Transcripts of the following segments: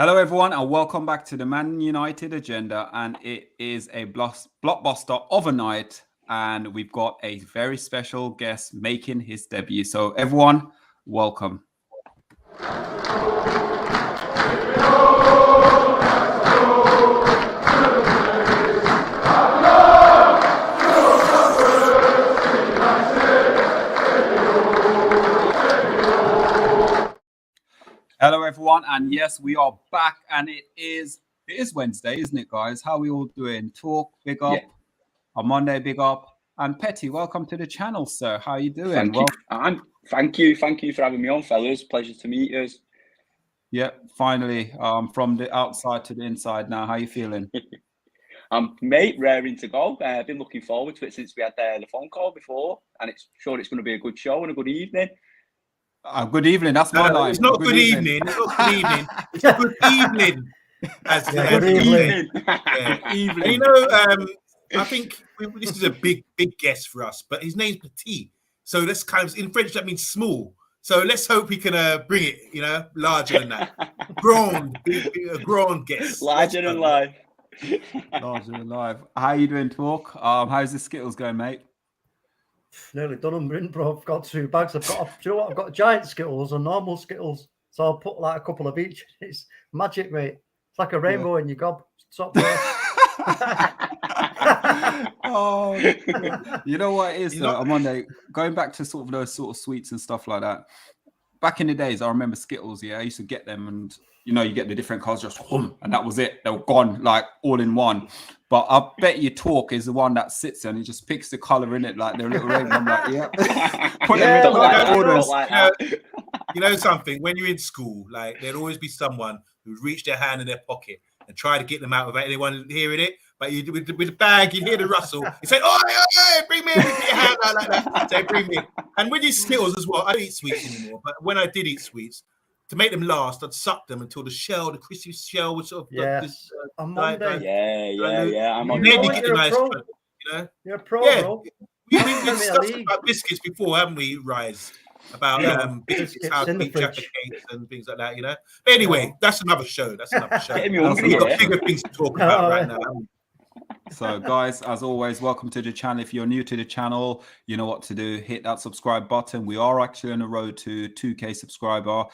Hello, everyone, and welcome back to the Man United Agenda. And it is a blockbuster of a night, and we've got a very special guest making his debut. So, everyone, welcome. Hello, everyone, and yes, we are back, and it is Wednesday, isn't it, guys? How are we all doing? Talk, big up. On Monday, big up. And Petty, welcome to the channel, sir. How are you doing? Thank you for having me on, fellas. Pleasure to meet you. Yeah, finally, from the outside to the inside now. How are you feeling? Mate, raring to go. I've been looking forward to it since we had the phone call before, and it's going to be a good show and a good evening. Good evening. That's my line. It's not good evening. It's not good evening. It's a good evening. Good evening. And you know, I think this is a big guest for us, but his name's Petit. So that's kind of, in French, that means small. So let's hope he can bring it, you know, larger than that. A grown guest. Larger than life. Larger than life. How you doing, Talk? How's the Skittles going, mate? Nearly done them, in, bro. I've got 2 bags. Do you know what? I've got giant Skittles and normal Skittles. So I'll put like a couple of each. It's magic, mate. It's like a rainbow in your gob. Top Oh, you know what it is, though? On Monday, going back to sort of those sort of sweets and stuff like that. Back in the days, I remember Skittles. Yeah, I used to get them, and you know, you get the different colors, just and that was it. They were gone, like all in one. But I bet you Talk is the one that sits there and he just picks the color in it, like their little rainbow. I'm like, yeah. Put them in the orders. You know something? When you're in school, like there'd always be someone who'd reach their hand in their pocket and try to get them out without anyone hearing it. But you with the bag, you hear the rustle. You say, "Oh, bring me in with your hand out like that." Say, "Bring me in." And with these Skittles as well, I don't eat sweets anymore. But when I did eat sweets, to make them last, I'd suck them until the crispy shell was sort of on Monday. I'm on then you get a nice, you know. You're a pro, bro. We've discussed about biscuits before, haven't we, Rise? About biscuits, how to eat chocolate cakes and things like that, you know. But anyway, that's another show. We've got bigger things to talk about right now. So, guys, as always, welcome to the channel. If you're new to the channel, you know what to do. Hit that subscribe button. We are actually on the road to 2K subscriber.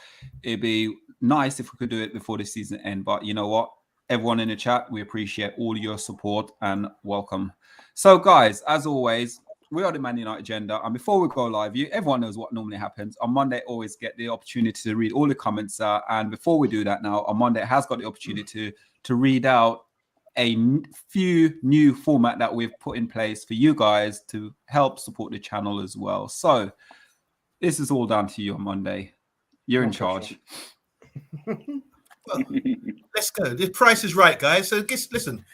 It'd be nice if we could do it before the season end. But you know what? Everyone in the chat, we appreciate all your support and welcome. So, guys, as always, we are the Man United Agenda. And before we go live, everyone knows what normally happens. On Monday, always get the opportunity to read all the comments. And before we do that now, on Monday, has got the opportunity to read out a few new format that we've put in place for you guys to help support the channel as well. So this is all down to you on Monday. You're in charge. Well, let's go. The price is right, guys. So listen,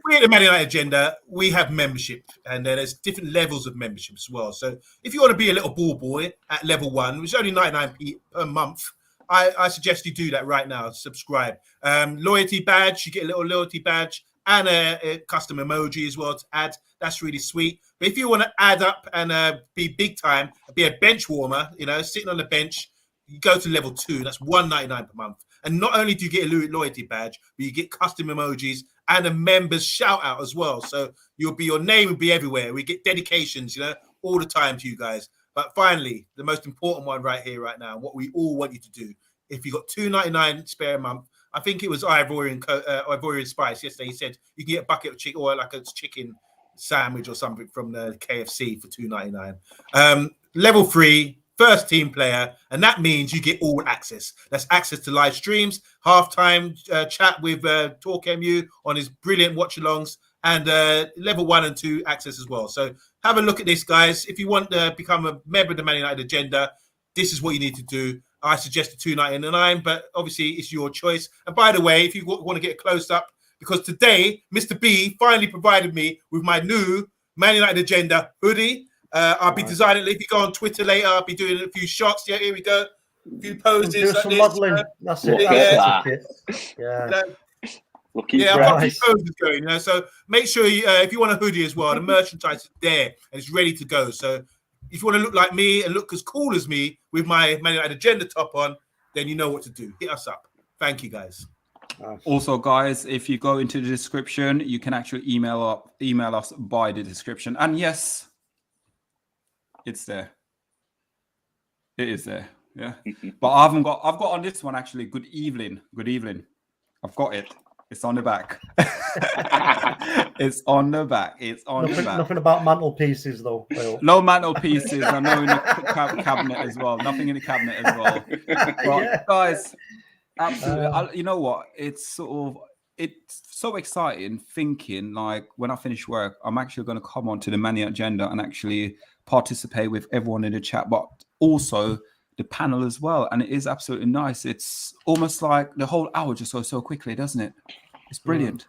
we're at the Man United Agenda. We have membership, and there's different levels of membership as well. So if you want to be a little ball boy at level 1, which is only 99p per month, I suggest you do that right now. Subscribe. Loyalty badge, you get a little loyalty badge and a custom emoji as well to add. That's really sweet. But if you want to add up and be big time, be a bench warmer, you know, sitting on the bench, you go to level 2. That's $1.99 per month. And not only do you get a loyalty badge, but you get custom emojis and a members shout out as well. So your name will be everywhere. We get dedications, you know, all the time to you guys. But finally, the most important one right here, right now, what we all want you to do, if you got $2.99 spare a month, I think it was Ivorian Spice yesterday. He said you can get a bucket of chicken or like a chicken sandwich or something from the KFC for $2.99. Level 3, first team player, and that means you get all access. That's access to live streams, halftime chat with TalkMU on his brilliant watch-alongs, and level 1 and 2 access as well. So have a look at this, guys. If you want to become a member of the Man United Agenda, this is what you need to do. I suggest the $2.99, but obviously it's your choice. And by the way, if you want to get close up, because today Mr. B finally provided me with my new Man United Agenda hoodie. I'll be designing it. If you go on Twitter later, I'll be doing a few shots. Yeah, here we go. A few poses. Do like some this, modeling. That's it. Yeah. I've got a few poses going, you know. So make sure you, if you want a hoodie as well, the merchandise is there and it's ready to go. So if you want to look like me and look as cool as me with my Man United Agenda top on, then you know what to do. Hit us up. Thank you, guys. Also, guys, if you go into the description, you can actually email us by the description. And yes, it's there. It is there. Yeah. But I've got on this one actually. Good evening. Good evening. I've got it. It's on the back. It's on the back. It's on the back. Nothing about mantelpieces though. Will. No mantelpieces. I know in the cabinet as well. Nothing in the cabinet as well. But guys, absolutely. You know what? It's so exciting thinking like when I finish work, I'm actually going to come on to the Mani agenda and actually participate with everyone in the chat, but also the panel as well. And it is absolutely nice. It's almost like the whole hour just goes so quickly, doesn't it? It's brilliant.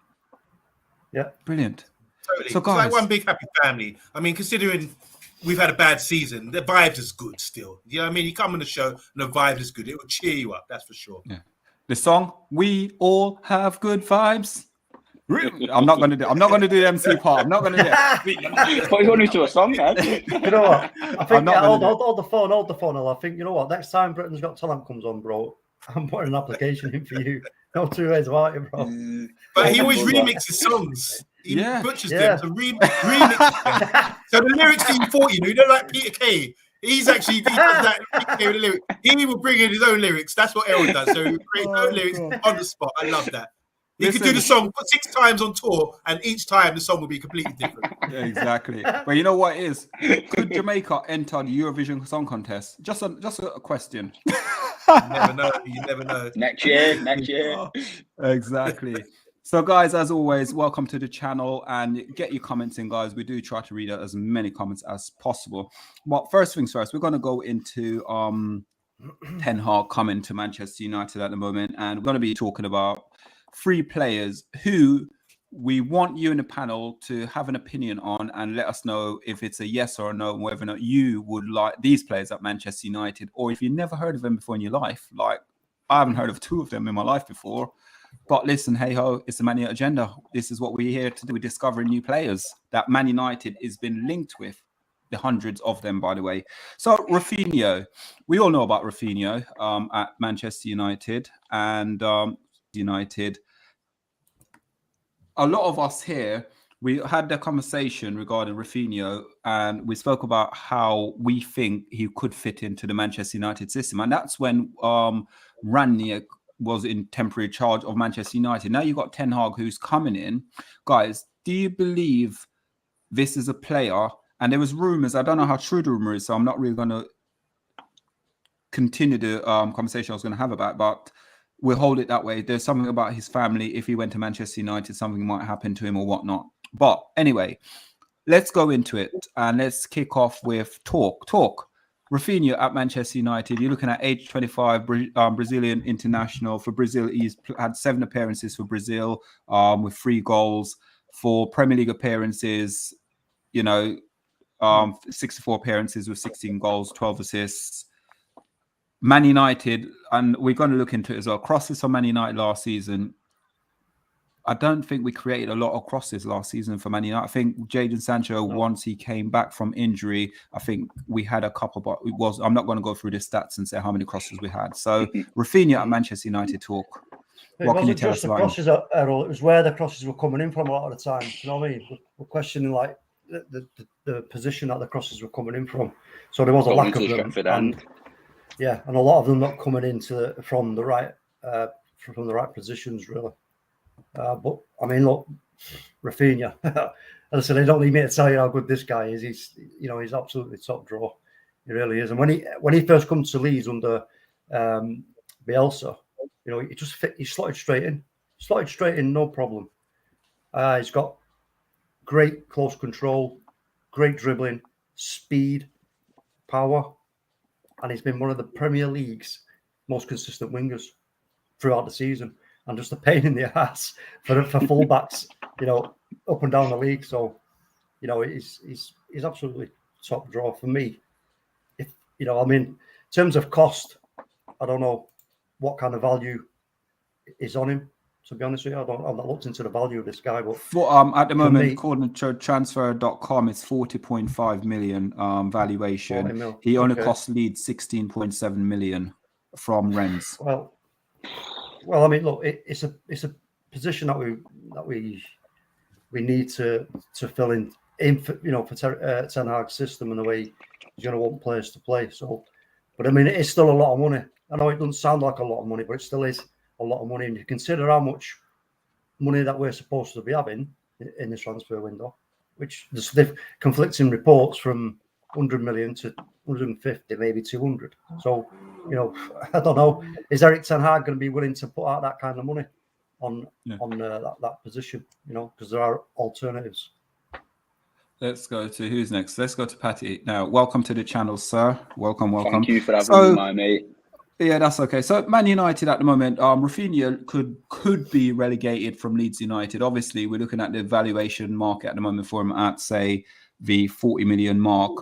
Yeah. Totally. Brilliant. So It's guys, like one big happy family. I mean, considering we've had a bad season, the vibe is good still. You know what I mean? You come on the show and the vibe is good. It will cheer you up, that's for sure. yeah. The song, We All Have Good Vibes. I'm not going to do the MC part. I'm not going to do it. But you want to do a song, man? You know what? I think hold the phone. I think, you know what? Next time Britain's Got Talent comes on, bro, I'm putting an application in for you. No two ways about it, bro. But he always remixes songs. He butchers them. So remixes them. So the lyrics to E40, you know, like Peter Kay. He does that with the lyrics. He will bring in his own lyrics. That's what Errol does. So he creates his own lyrics on the spot. I love that. He could do the song 6 times on tour, and each time the song will be completely different. Yeah, exactly. But you know what it is? Could Jamaica enter the Eurovision Song Contest? Just a question. You never know. Next year. Exactly. So, guys, as always, welcome to the channel and get your comments in, guys. We do try to read out as many comments as possible. But first things first, we're going to go into Ten Hag coming to Manchester United at the moment, and we're going to be talking about 3 players who we want you in the panel to have an opinion on and let us know if it's a yes or a no, whether or not you would like these players at Manchester United, or if you never heard of them before in your life. Like, I haven't heard of 2 of them in my life before. But listen, hey ho, it's the Man United agenda. This is what we're here to do. We're discovering new players that Man United has been linked with. The hundreds of them, by the way. So Raphinha, we all know about Raphinha at Manchester United and United. A lot of us here, we had the conversation regarding Raphinha, and we spoke about how we think he could fit into the Manchester United system, and that's when Raphinha was in temporary charge of Manchester United. Now you've got Ten Hag who's coming in. Guys, do you believe this is a player? And there was rumours, I don't know how true the rumour is, so I'm not really going to continue the conversation I was going to have about it, but we'll hold it that way. There's something about his family. If he went to Manchester United, something might happen to him or whatnot. But anyway, let's go into it and let's kick off with talk. Raphinha at Manchester United. You're looking at age 25, Brazilian international for Brazil. He's had 7 appearances for Brazil with 3 goals. For Premier League appearances, you know, 64 appearances with 16 goals, 12 assists. Man United, and we're going to look into it as well. Crosses for Man United last season. I don't think we created a lot of crosses last season for Man United. I think Jadon Sancho, once he came back from injury, I think we had a couple, but it was. I'm not going to go through the stats and say how many crosses we had. So Raphinha at Manchester United talk. What can you tell us about crosses, Errol? It was where the crosses were coming in from a lot of the time. You know what I mean? We're questioning like the position that the crosses were coming in from. So there was a lack of them. And a lot of them not coming into from the right positions really. But I mean, look, Raphinha. As I said, I don't need me to tell you how good this guy is. He's absolutely top draw. He really is. And when he first comes to Leeds under Bielsa, you know, he slotted straight in, no problem. He's got great close control, great dribbling, speed, power, and he's been one of the Premier League's most consistent wingers throughout the season. And just a pain in the ass for fullbacks, you know, up and down the league. So, you know, he's absolutely top draw for me. If you know, I mean, in terms of cost, I don't know what kind of value is on him. To be honest with you, I've not looked into the value of this guy. But at the moment, according to transfer.com, it's 40.5 million valuation. He only cost Leeds 16.7 million from Rennes. Well, Well, I mean, look, it's a position that we need to fill in for, you know, for Ten Hag's system and the way he's going to want players to play. So, but I mean, it's still a lot of money. I know it doesn't sound like a lot of money, but it still is a lot of money. And you consider how much money that we're supposed to be having in this transfer window, which there's conflicting reports from 100 million to 150, maybe 200. So, you know, I don't know. Is Erik Ten Hag going to be willing to put out that kind of money on that position? You know, because there are alternatives. Let's go to who's next. Let's go to Patty now. Welcome to the channel, sir. Welcome. Thank you for having me, my mate. Yeah, that's okay. So Man United at the moment, Raphinha could be relegated from Leeds United. Obviously, we're looking at the valuation market at the moment for him at, say, the 40 million mark.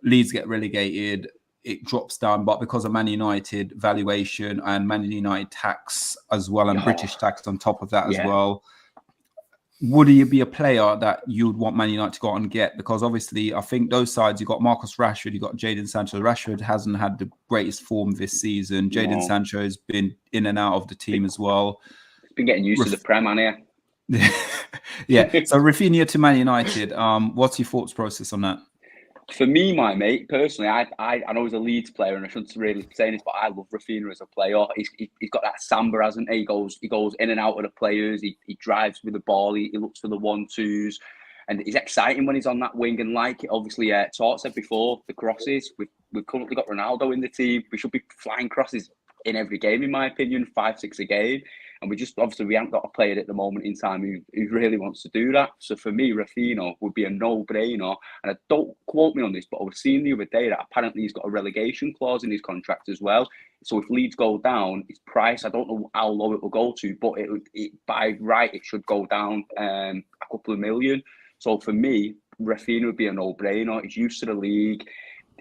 Leeds get relegated, it drops down, but because of Man United valuation and Man United tax as well, and British tax on top of that as well, would he be a player that you'd want Man United to go out and get? Because obviously, I think those sides, you've got Marcus Rashford, you've got Jadon Sancho. Rashford hasn't had the greatest form this season. Jadon Sancho has been in and out of the team as well. He's been getting used to the Prem, hasn't he? Yeah. So Raphinha to Man United, what's your thoughts process on that? For me, my mate, personally, I know he's a Leeds player, and I shouldn't really be saying this, but I love Raphinha as a player. He's got that samba, hasn't he? He goes in and out of the players. He drives with the ball. He looks for the 1-2s, and he's exciting when he's on that wing. And like obviously, Tort said before, the crosses. We've currently got Ronaldo in the team. We should be flying crosses in every game, in my opinion, 5-6 a game. And we haven't got a player at the moment in time who really wants to do that. So for me, Raphinha would be a no-brainer. And don't quote me on this, but I was seeing the other day that apparently he's got a relegation clause in his contract as well. So if Leeds go down, his price, I don't know how low it will go to, but by right, it should go down a couple of million. So for me, Raphinha would be a no-brainer. He's used to the league.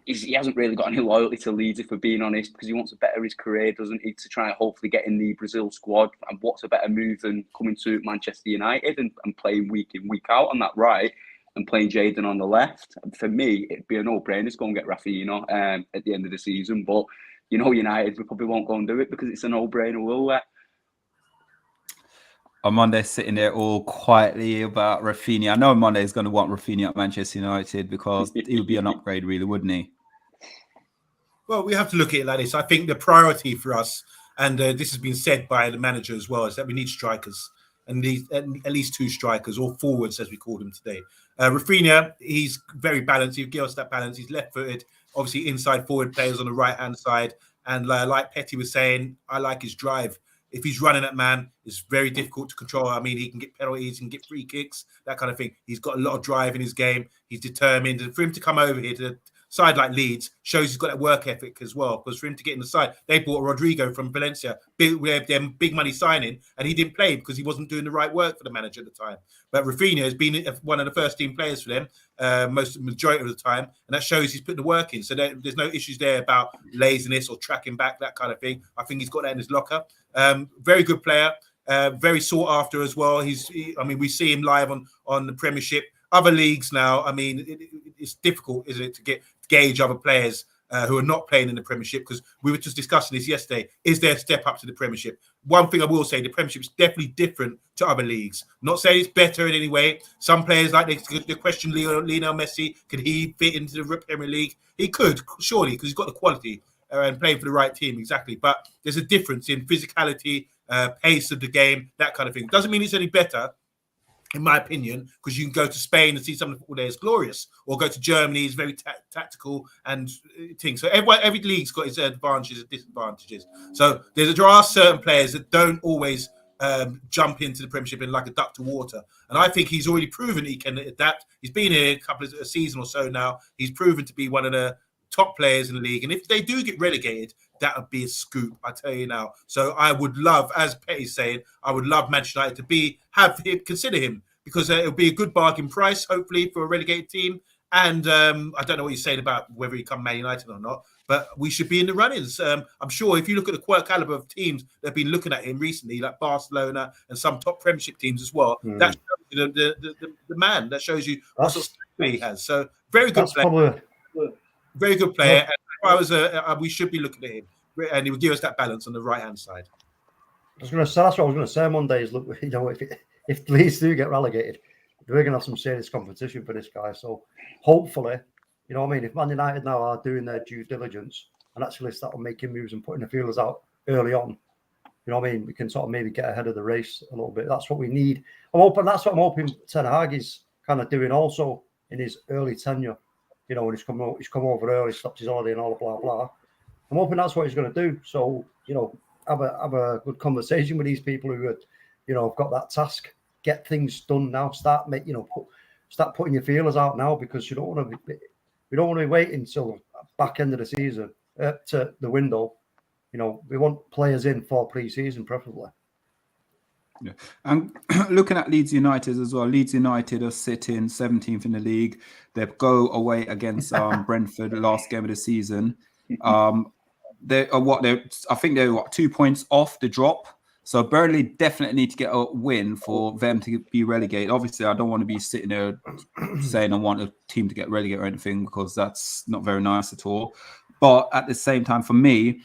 He hasn't really got any loyalty to Leeds, if we're being honest, because he wants to better his career, doesn't he, to try and hopefully get in the Brazil squad. And what's a better move than coming to Manchester United and playing week in, week out on that right and playing Jadon on the left? And for me, it'd be a no-brainer to go and get Raphinha at the end of the season. But, you know, United, we probably won't go and do it because it's a no-brainer, will we? Monday sitting there all quietly about Raphinha. I know Monday is going to want Raphinha at Manchester United because he would be an upgrade, really, wouldn't he? Well, we have to look at it like this. I think the priority for us, and this has been said by the manager as well, is that we need strikers and at least 2 strikers or forwards, as we call them today. Raphinha, he's very balanced. He gives us that balance. He's left-footed, obviously inside forward players on the right-hand side. And like Petty was saying, I like his drive. If he's running at man, it's very difficult to control. I mean, he can get penalties, he can get free kicks, that kind of thing. He's got a lot of drive in his game. He's determined. And for him to come over here to the side like Leeds shows he's got that work ethic as well. Because for him to get in the side, they bought Rodrigo from Valencia, big money signing, and he didn't play because he wasn't doing the right work for the manager at the time. But Raphinha has been one of the first team players for them majority of the time, and that shows he's putting the work in. So there's no issues there about laziness or tracking back, that kind of thing. I think he's got that in his locker. Very good player, very sought after as well. I mean, we see him live on the Premiership. Other leagues now, I mean, it's difficult, isn't it, to gauge other players who are not playing in the Premiership, because we were just discussing this yesterday. Is there a step up to the Premiership? One thing I will say, the Premiership is definitely different to other leagues. Not saying it's better in any way. Some players, like the question, Lionel Messi, could he fit into the Premier League? He could, surely, because he's got the quality and playing for the right team, exactly. But there's a difference in physicality, pace of the game, that kind of thing. Doesn't mean it's any better, in my opinion, because you can go to Spain and see some of the football there is glorious, or go to Germany, is very tactical and things. So every league's got its advantages and disadvantages. So there are certain players that don't always jump into the Premiership in like a duck to water. And I think he's already proven he can adapt. He's been here a season or so now. He's proven to be one of the top players in the league. And if they do get relegated, that would be a scoop, I tell you now. So I would love, as Petty's saying, I would love Manchester United to consider him, because it would be a good bargain price, hopefully, for a relegated team. And I don't know what you're saying about whether he come Man United or not, but we should be in the runnings. I'm sure if you look at the caliber of teams that have been looking at him recently, like Barcelona and some top Premiership teams as well, that shows you the man. That shows you what sort of play he has. So very good player. Very good player. And we should be looking at him, and he will give us that balance on the right-hand side. That's what I was going to say. Monday is, look, if Leeds do get relegated, we're going to have some serious competition for this guy. So hopefully, you know what I mean, if Man United now are doing their due diligence and actually start making moves and putting the feelers out early on, you know what I mean, we can sort of maybe get ahead of the race a little bit. That's what we need. That's what I'm hoping Ten Hag is kind of doing also in his early tenure. You know, when he's come over early, stopped his holiday and all blah blah. I'm hoping that's what he's going to do. So, you know, have a good conversation with these people who, you know, have got that task. Get things done now. Start putting your feelers out now, because we don't want to be waiting until back end of the season to the window. You know, we want players in for pre-season, preferably. Yeah. And looking at Leeds United as well, Leeds United are sitting 17th in the league. They go away against Brentford, the last game of the season. I think they're 2 points off the drop. So Burnley definitely need to get a win for them to be relegated. Obviously, I don't want to be sitting there saying I want a team to get relegated or anything, because that's not very nice at all. But at the same time, for me,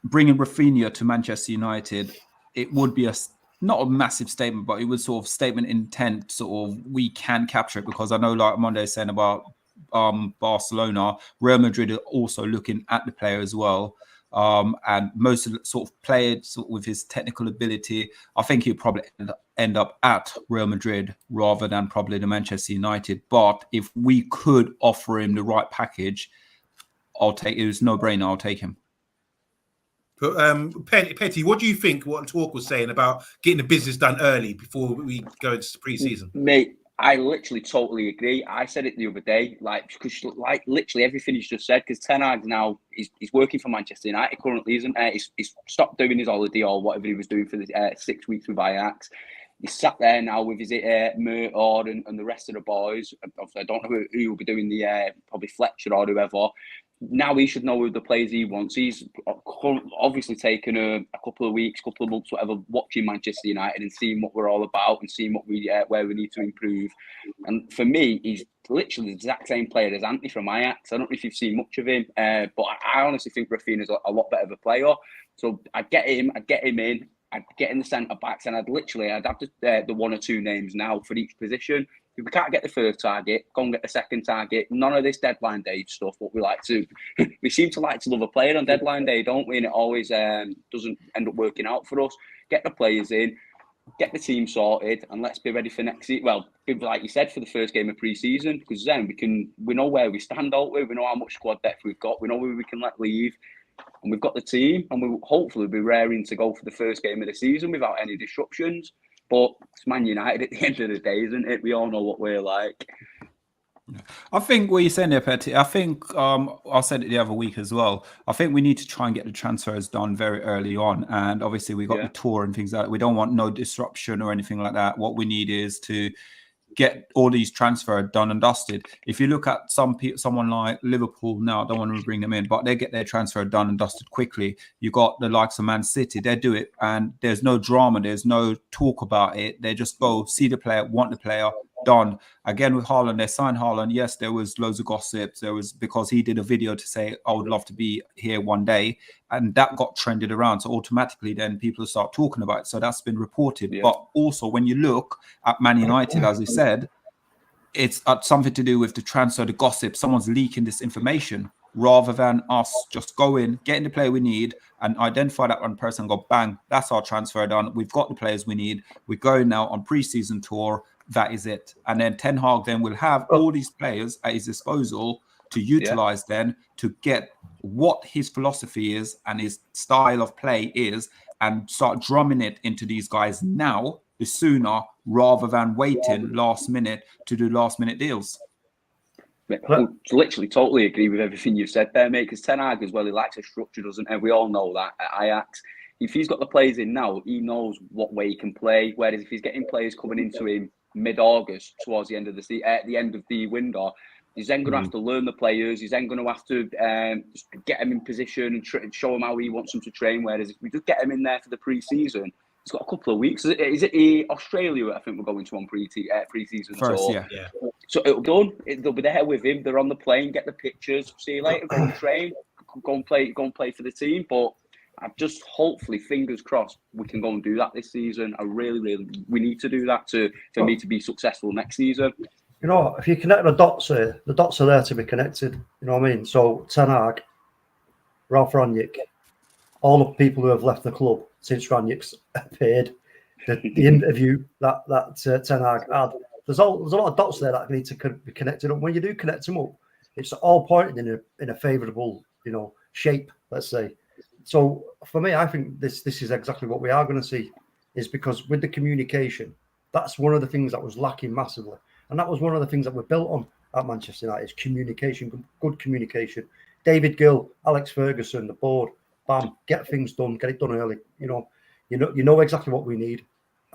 bringing Raphinha to Manchester United, it would be not a massive statement, but it was sort of statement intent, sort of we can capture it, because I know, like Monday is saying about Barcelona, Real Madrid are also looking at the player as well. And most of the sort of players with his technical ability, I think he'll probably end up at Real Madrid rather than probably the Manchester United. But if we could offer him the right package, I'll take it. It was no brainer. I'll take him. But Petty, what do you think? What Talk was saying about getting the business done early before we go into pre-season? Mate, I literally totally agree. I said it the other day, because literally everything he's just said. Because Ten Hag now he's working for Manchester United currently, isn't he? He's stopped doing his holiday or whatever he was doing for the 6 weeks with Ajax. He's sat there now with his Murtaugh and the rest of the boys. Obviously, I don't know who will be doing the probably Fletcher or whoever. Now he should know who the players he wants. He's obviously taken a couple of weeks, couple of months, whatever, watching Manchester United and seeing what we're all about and seeing what where we need to improve. And for me, he's literally the exact same player as Anthony from Ajax. I don't know if you've seen much of him, but I honestly think Raphinha is a lot better of a player. So I'd get him in. I'd get in the centre backs, and I'd have the one or two names now for each position. If we can't get the first target, go and get the second target. None of this deadline day stuff. What we like to, we seem to like to love a player on deadline day, don't we? And it always doesn't end up working out for us. Get the players in, get the team sorted, and let's be ready for next season. Well, like you said, for the first game of pre-season, because then we know where we stand, don't we? We know how much squad depth we've got. We know who we can let leave. And we've got the team, and we'll hopefully be raring to go for the first game of the season without any disruptions. But it's Man United at the end of the day, isn't it? We all know what we're like. I think what you're saying there, Petty, I think I said it the other week as well. I think we need to try and get the transfers done very early on. And obviously we got the tour and things like that. We don't want no disruption or anything like that. What we need is to get all these transfers done and dusted. If you look at someone like Liverpool now, I don't want to bring them in, but they get their transfer done and dusted quickly. You got the likes of Man City, they do it, and there's no drama, there's no talk about it. They just go see the player, want the player, done. Again with Haaland, they signed Haaland. Yes, there was loads of gossips. There was because he did a video to say, I would love to be here one day. And that got trended around. So automatically then people start talking about it. So that's been reported. Yeah. But also when you look at Man United, as I said, it's something to do with the transfer, the gossip. Someone's leaking this information rather than us just go in, getting the player we need and identify that one person and go, bang, that's our transfer done. We've got the players we need. We're going now on pre-season tour. That is it. And then Ten Hag then will have all these players at his disposal to utilize then to get what his philosophy is and his style of play is and start drumming it into these guys now, the sooner, rather than waiting last minute to do last minute deals. I literally totally agree with everything you said there, mate, because Ten Hag as well, he likes a structure, doesn't he? We all know that at Ajax. If he's got the players in now, he knows what way he can play. Whereas if he's getting players coming into him mid-August, towards the end of at the end of the window, he's then going to have to learn the players. He's then going to have to get them in position and show them how he wants them to train. Whereas if we just get him in there for the pre-season, he's got a couple of weeks. Is it Australia? I think we're going to on pre-season first. So, yeah. So it'll be done. They'll be there with him. They're on the plane. Get the pictures. See you later. Go and train. Go and play for the team. But I've just hopefully, fingers crossed, we can go and do that this season. I really, we need to do that for me to be successful next season. You know, if you connect the dots here, the dots are there to be connected. You know what I mean? So Ten Hag, Ralph Rangnick, all the people who have left the club since Rangnick's appeared, the interview that Ten Hag had. There's a lot of dots there that need to be connected up. When you do connect them up, it's all pointed in a favourable, you know, shape. Let's say. So for me, I think this is exactly what we are going to see, is because with the communication, that's one of the things that was lacking massively, and that was one of the things that we're built on at Manchester United is communication, good communication. David Gill, Alex Ferguson, the board, bam, get things done, get it done early. You know exactly what we need,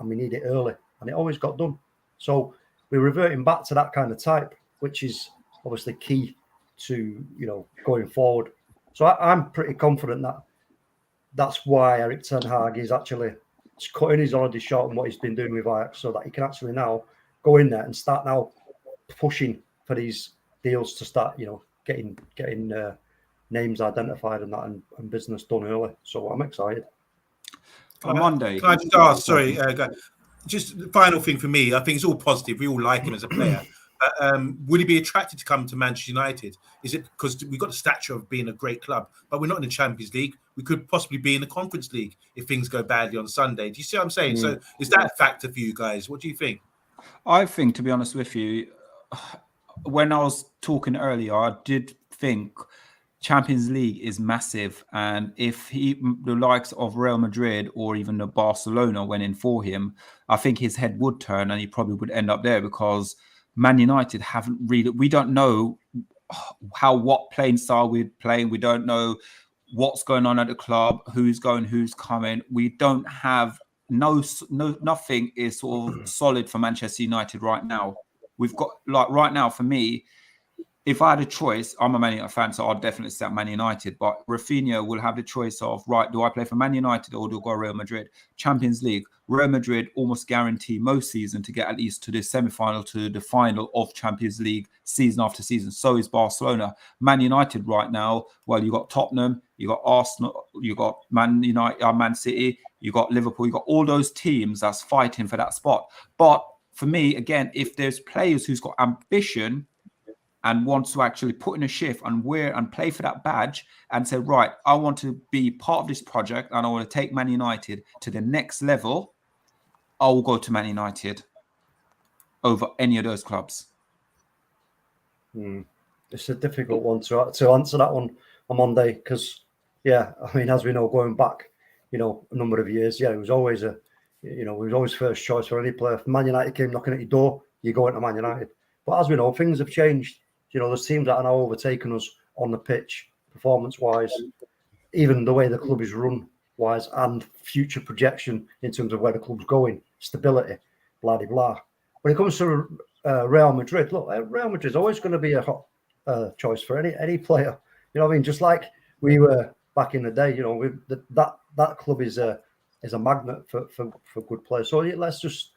and we need it early, and it always got done. So we're reverting back to that kind of type, which is obviously key to going forward. So I'm pretty confident that that's why Erik ten Hag is actually cutting his holiday short on what he's been doing with Ajax, so that he can actually now go in there and start now pushing for these deals to start, getting names identified and that and business done early. So I'm excited. On Monday. Can I just ask? Sorry, just the final thing for me. I think it's all positive. We all like him as a player. Would he be attracted to come to Manchester United? Is it because we've got the stature of being a great club, but we're not in the Champions League? We could possibly be in the Conference League if things go badly on Sunday. Do you see what I'm saying? So is that a factor for you guys? What do you think? I think, to be honest with you, when I was talking earlier, I did think Champions League is massive, and if the likes of Real Madrid or even the Barcelona went in for him, I think his head would turn and he probably would end up there, because Man United haven't really, we don't know what playing style we're playing. We don't know what's going on at the club, who's going, who's coming. We don't have nothing is sort of solid for Manchester United right now. We've got, like, right now for me, if I had a choice, I'm a Man United fan, so I'd definitely stay at Man United. But Raphinha will have the choice of, right, do I play for Man United or do I go Real Madrid? Champions League, Real Madrid almost guarantee most season to get at least to the semi-final, to the final of Champions League season after season. So is Barcelona. Man United right now, well, you got Tottenham, you got Arsenal, you got Man City, you got Liverpool, you got all those teams that's fighting for that spot. But for me, again, if there's players who's got ambition and wants to actually put in a shift and wear and play for that badge and say, right, I want to be part of this project and I want to take Man United to the next level, I will go to Man United over any of those clubs. It's a difficult one to answer that one on Monday, because, yeah, I mean, as we know, going back, a number of years, it was always he was always first choice for any player. If Man United came knocking at your door, you go into Man United. But as we know, things have changed. There's teams that are now overtaking us on the pitch, performance-wise, even the way the club is run-wise, and future projection in terms of where the club's going, stability, blah, blah, blah. When it comes to Real Madrid, look, Real Madrid's always going to be a hot choice for any player. You know what I mean? Just like we were back in the day, that club is a magnet for good players. So let's just,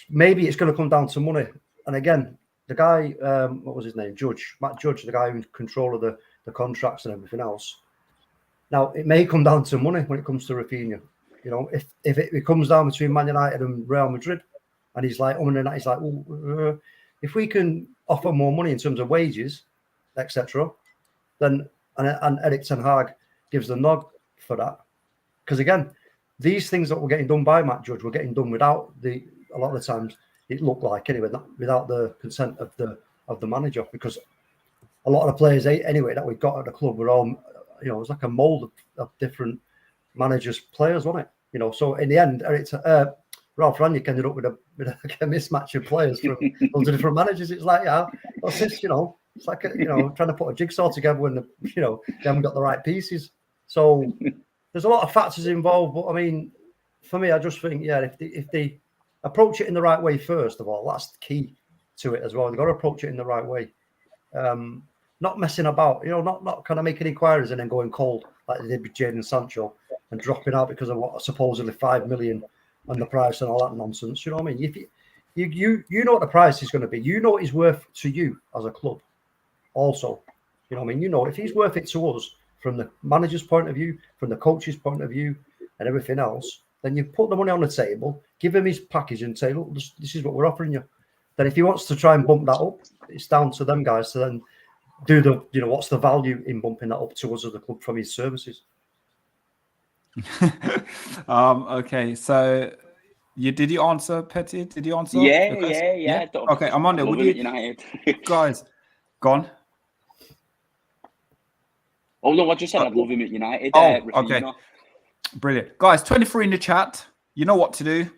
maybe it's going to come down to money. And again, the guy, what was his name? Matt Judge, the guy who's in control of the contracts and everything else. Now, it may come down to money when it comes to Raphinha. If it comes down between Man United and Real Madrid, and he's like, he's like, if we can offer more money in terms of wages, etc., then and Erik ten Hag gives the nod for that. Because again, these things that were getting done by Matt Judge were getting done without a lot of the times, it looked like anyway, without the consent of the manager, because a lot of the players anyway that we got at the club were all, it was like a mold of different managers' players, wasn't it? So in the end, Ralph Rangnick ended up with a mismatch of players from loads of different managers. It's like, what's this? It's like trying to put a jigsaw together when they haven't got the right pieces. So there's a lot of factors involved, but I mean, for me, I just think, if they approach it in the right way, first of all, that's the key to it as well. They've got to approach it in the right way. Not messing about, not kind of making inquiries and then going cold like they did with Jadon Sancho and dropping out because of what supposedly 5 million and the price and all that nonsense. You know what I mean? If you know what the price is going to be, you know what he's worth to you as a club. Also, if he's worth it to us from the manager's point of view, from the coach's point of view, and everything else, then you put the money on the table, give him his package, and say, look, this is what we're offering you. Then if he wants to try and bump that up, it's down to them guys to then do the, what's the value in bumping that up to us as a club from his services. Okay, so did you answer, Petty? Did you answer? Yeah. Okay, Amanda, would you United? guys gone? Oh no, I just said I'd love him at United. Okay, brilliant, guys. 23 in the chat. You know what to do.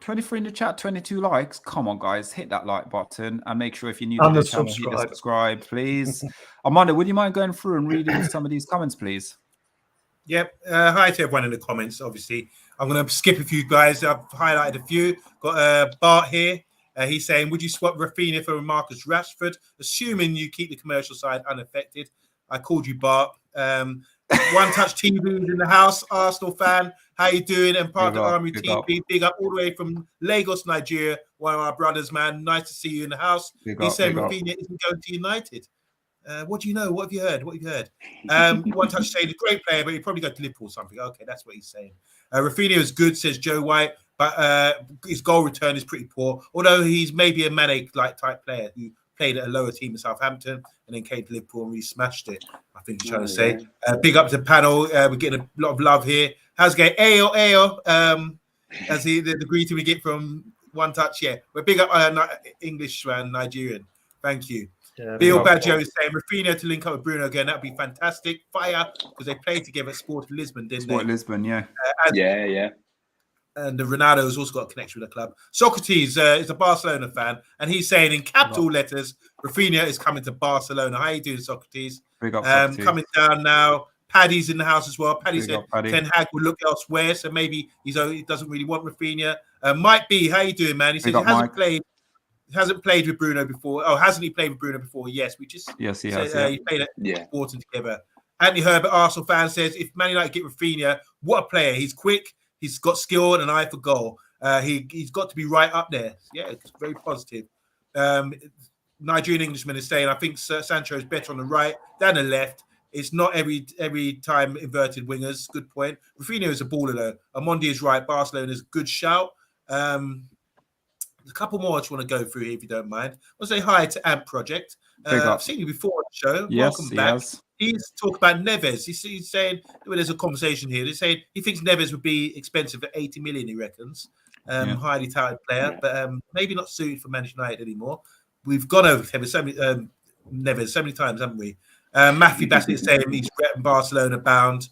23 in the chat, 22 likes. Come on, guys, hit that like button and make sure if you're new to the channel, hit the subscribe, please. Amanda, would you mind going through and reading some of these comments, please? Yep. Hi to everyone in the comments. Obviously, I'm going to skip a few guys. I've highlighted a few. Got Bart here. He's saying, would you swap Raphinha for Marcus Rashford, assuming you keep the commercial side unaffected? I called you Bart. One Touch TV in the house. Arsenal fan. How you doing? And part of the Army TV. Big up all the way from Lagos, Nigeria. One of our brothers, man. Nice to see you in the house. He's saying Raphinha isn't going to United. What do you know? What have you heard? One Touch saying a great player, but he'd probably go to Liverpool or something. Okay, that's what he's saying. Raphinha is good, says Joe White, but his goal return is pretty poor. Although he's maybe a Mane-like type player who played at a lower team in Southampton and then came to Liverpool and really smashed it. I think he's trying to say. Big up to the panel. We're getting a lot of love here. How's it going? Ayo. As the greeting we get from One Touch. Yeah, we're big up English and Nigerian. Thank you. Yeah, Bill Badger is saying Raphinha to link up with Bruno again. That'd be fantastic. Fire, because they played together at Sporting Lisbon, didn't they? Sporting Lisbon, yeah. Yeah. And the Ronaldo's also got a connection with the club. Socrates is a Barcelona fan, and he's saying in capital letters, Raphinha is coming to Barcelona. How you doing, Socrates? Big up, Socrates. Coming down now. Paddy's in the house as well. Paddy said Ten Hag will look elsewhere, so maybe he doesn't really want Raphinha. Mike B, how you doing, man? He says he hasn't played with Bruno before. Oh, hasn't he played with Bruno before? Yes, yes, he has. He played at Sporting together. Anthony Herbert, Arsenal fan, says if Man United get Raphinha, what a player! He's quick, he's got skill and an eye for goal. He's got to be right up there. Yeah, it's very positive. Nigerian Englishman is saying I think Sancho is better on the right than the left. It's not every time inverted wingers. Good point. Raphinha is a baller though. Omondi is right. Barcelona is a good shout. A couple more I just want to go through here, if you don't mind. I'll say hi to Amp Project. I've seen you before on the show. Yes, welcome back. Yes. He's talking about Neves. He's saying, well, there's a conversation here. They're saying he thinks Neves would be expensive at 80 million, he reckons. Highly touted player, but maybe not suited for Manchester United anymore. We've gone over Neves so many times, haven't we? Matthew Bassett is saying he's Barcelona bound.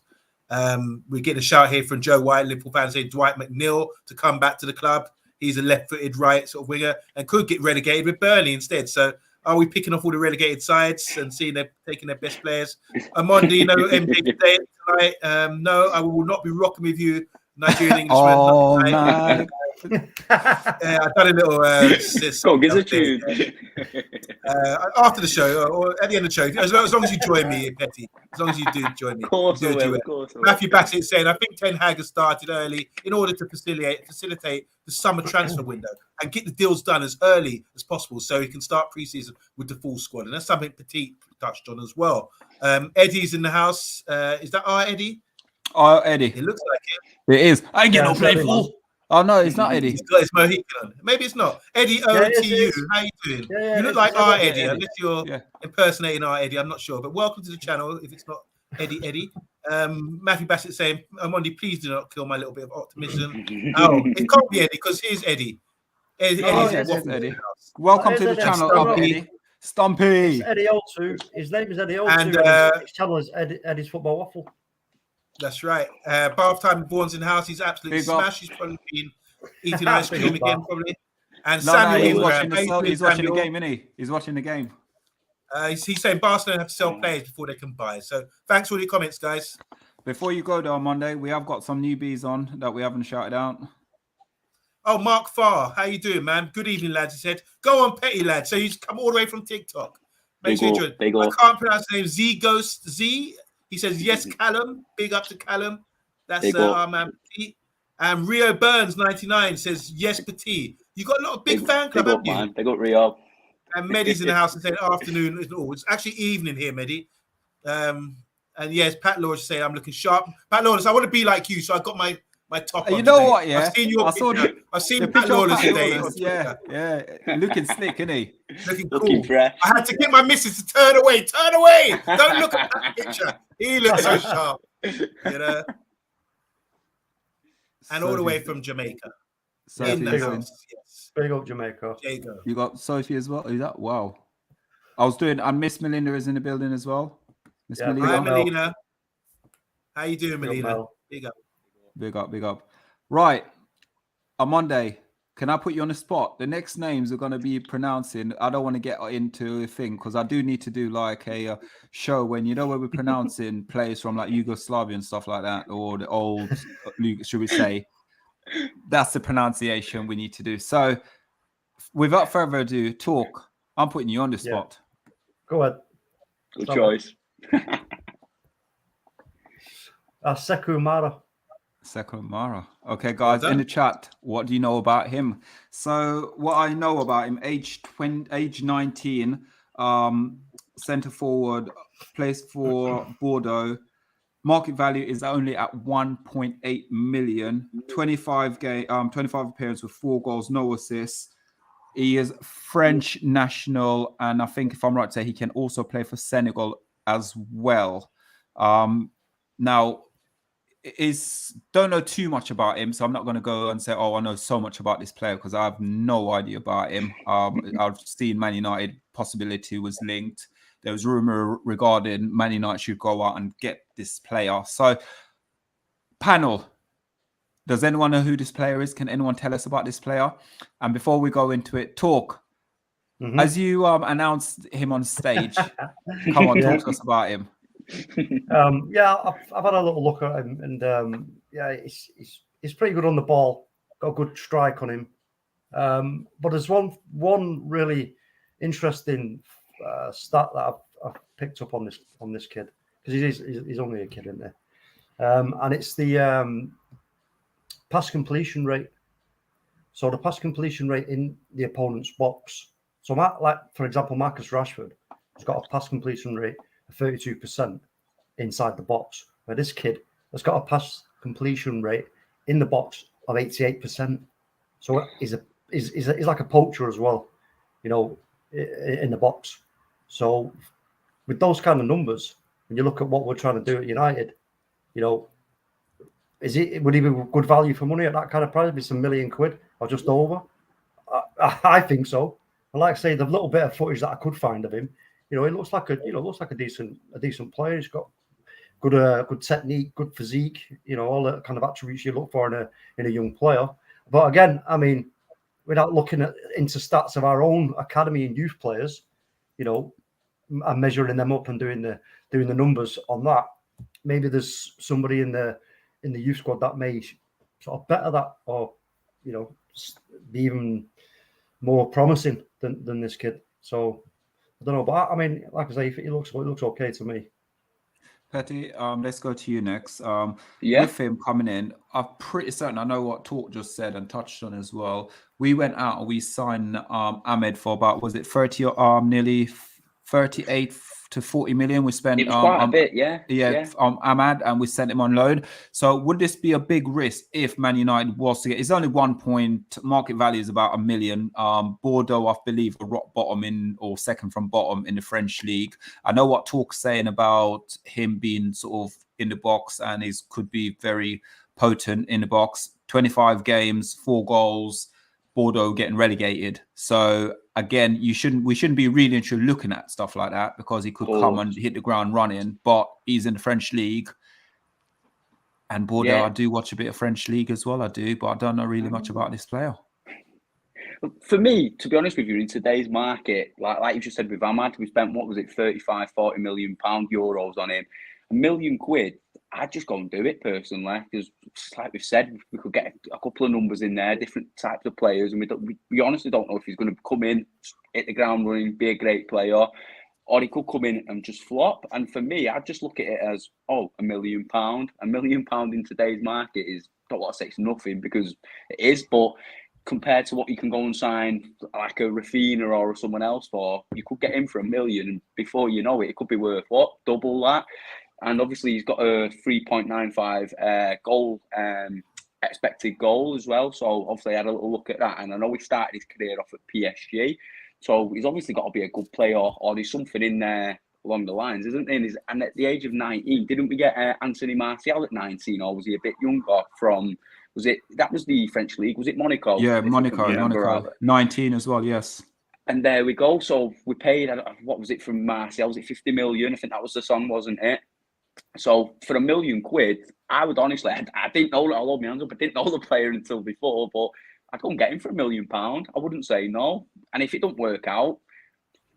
We get a shout here from Joe White, Liverpool fan, saying Dwight McNeil to come back to the club. He's a left-footed right sort of winger and could get relegated with Burnley instead. So are we picking off all the relegated sides and seeing they're taking their best players? Amondi, MJ today tonight. No, I will not be rocking with you, Nigerian Englishman. Oh, man. I've done a little after the show or at the end of the show, as long as you join me, Petty. As long as you do join me. Of course I will. Matthew Bassett saying, I think Ten Hag has started early in order to facilitate the summer transfer window and get the deals done as early as possible so he can start pre-season with the full squad. And that's something Petit touched on as well. Eddie's in the house. Is that our Eddie? Oh, Eddie. It looks like it. It is. I ain't getting no play full. Oh, no, it's not Eddie. He's got his Mohican on. Maybe it's not. Eddie OTU. How you doing? You look like our Eddie. Unless you're impersonating our Eddie, I'm not sure. But welcome to the channel if it's not Eddie. Matthew Bassett saying, Omondi, please do not kill my little bit of optimism. Oh, it can't be Eddie because here's Eddie. Eddie. Welcome to the channel, Eddie. Stumpy. It's Eddie O2. His name is Eddie O2. And his channel is Eddie's Football Waffle. That's right. Bath time Vaughan's in the house. He's absolutely smashed. He's probably been eating ice cream again, probably. And Samuel, he's watching the game, isn't he? He's watching the game. He's saying Barcelona have to sell players before they can buy. So thanks for all your comments, guys. Before you go, though, on Monday, we have got some newbies on that we haven't shouted out. Oh, Mark Farr, how you doing, man? Good evening, lads. He said, "Go on, Petty lad." So he's come all the way from TikTok. Make sure you join. I can't pronounce the name. Z Ghost Z. He says, yes, Callum. Big up to Callum. That's our man, Petit. And Rio Burns, 99, says, yes, Petit. You got a lot of big fan club, haven't you? Man. They got Rio. And Medi's in the house and said, afternoon. Oh, it's actually evening here, Medi. And And yes, Pat Lawrence saying I'm looking sharp. Pat Lawrence, I want to be like you, so I got my top on. You know today. what? Yeah, I've seen your picture. I've seen Pat Lawrence today. Yeah, looking slick, isn't he? Looking cool. Fresh. I had to get my missus to turn away. Turn away! Don't look at that picture. He looks so sharp, you know. And all the way from Jamaica. In the house. Yes. Big up Jamaica. Jago. You got Sophie as well. Is that wow? I was doing, and Miss Melinda is in the building as well. Miss Melina. Hi, Melina. How you doing, Melina? Big up. Big up, big up. Right. On Monday, can I put you on the spot? The next names are going to be pronouncing. I don't want to get into a thing because I do need to do like a show when, you know, where we're pronouncing players from like Yugoslavia and stuff like that, or the old, should we say. That's the pronunciation we need to do. So without further ado, talk. I'm putting you on the spot. Go ahead. Good choice. SékouMara. SékouMara. Okay, guys, in the chat, what do you know about him? So what I know about him, age 19, centre forward, plays for Bordeaux. Market value is only at 1.8 million. 25 appearances with 4 goals, no assists. He is French national, and I think, if I'm right to say, he can also play for Senegal as well. Now, don't know too much about him, so I'm not going to go and say, oh, I know so much about this player, because I have no idea about him. I've seen Man United possibility was linked. There was rumor regarding Man United should go out and get this player. So, panel, does anyone know who this player is? Can anyone tell us about this player? And before we go into it, talk. As you announced him on stage, come on, talk to us about him. Yeah, I've had a little look at him, and yeah, he's pretty good on the ball. Got a good strike on him. But there's one really interesting stat that I've picked up on this kid, because he's only a kid, isn't he? And it's the pass completion rate. So the pass completion rate in the opponent's box. So, like for example, Marcus Rashford has got a pass completion rate of 32% inside the box, where this kid has got a pass completion rate in the box of 88%. So he's like a poacher as well, you know, in the box. So with those kind of numbers, when you look at what we're trying to do at United, you know, would he be good value for money at that kind of price? If it's £1 million or just over, I think so. And like I say, the little bit of footage that I could find of him, you know, it looks like a decent player. He's got good technique, good physique, you know, all the kind of attributes you look for in a young player. But again, I mean, without looking into stats of our own academy and youth players, you know, and measuring them up and doing the numbers on that, maybe there's somebody in the youth squad that may sort of better that, or, you know, be even more promising than this kid. So I don't know, but I mean, like I say, it looks okay to me. Petty, let's go to you next. Yeah. With him coming in, I'm pretty certain I know what Talk just said and touched on as well. We went out and we signed Ahmed for about, was it 30 nearly 38 to 40 million? We spent quite a bit, yeah. Ahmad, and we sent him on loan. So would this be a big risk if Man United was to get? It's only 1 point. Market value is about $1 million. Bordeaux, I believe, are rock bottom or second from bottom in the French league. I know what Talk's saying about him being sort of in the box, and could be very potent in the box. 25 games, 4 goals. Bordeaux getting relegated. So again, we shouldn't be really into looking at stuff like that, because he could come and hit the ground running. But he's in the French league, and Bordeaux. Yeah. I do watch a bit of French league as well. I do, but I don't know really much about this player. For me, to be honest with you, in today's market, like you just said with Ahmad, we spent, what was it, 35, 40 million euros on him. £1 million, I'd just go and do it personally, because like we've said, we could get a couple of numbers in there, different types of players, and we honestly don't know if he's going to come in, hit the ground running, be a great player, or he could come in and just flop. And for me, I'd just look at it as, £1 million. £1 million in today's market is, don't want to say it's nothing, because it is, but compared to what you can go and sign like a Raphinha or someone else for, you could get him for $1 million, and before you know it, it could be worth what, double that. and obviously he's got a 3.95 goal expected goal as well. So obviously I had a little look at that, and I know he started his career off at PSG. So he's obviously got to be a good player, or there's something in there along the lines, isn't there? And at the age of 19, didn't we get Anthony Martial at 19, or was he a bit younger from, that was the French league, was it Monaco? Yeah, Monaco, 19 as well, yes. And there we go. So we paid, what was it from Martial? Was it 50 million? I think that was the song, wasn't it? So for £1 million, I would honestly, I didn't know, I'll hold my hands up, I didn't know the player until before, but I couldn't get him for £1 million. I wouldn't say no. And if it don't work out,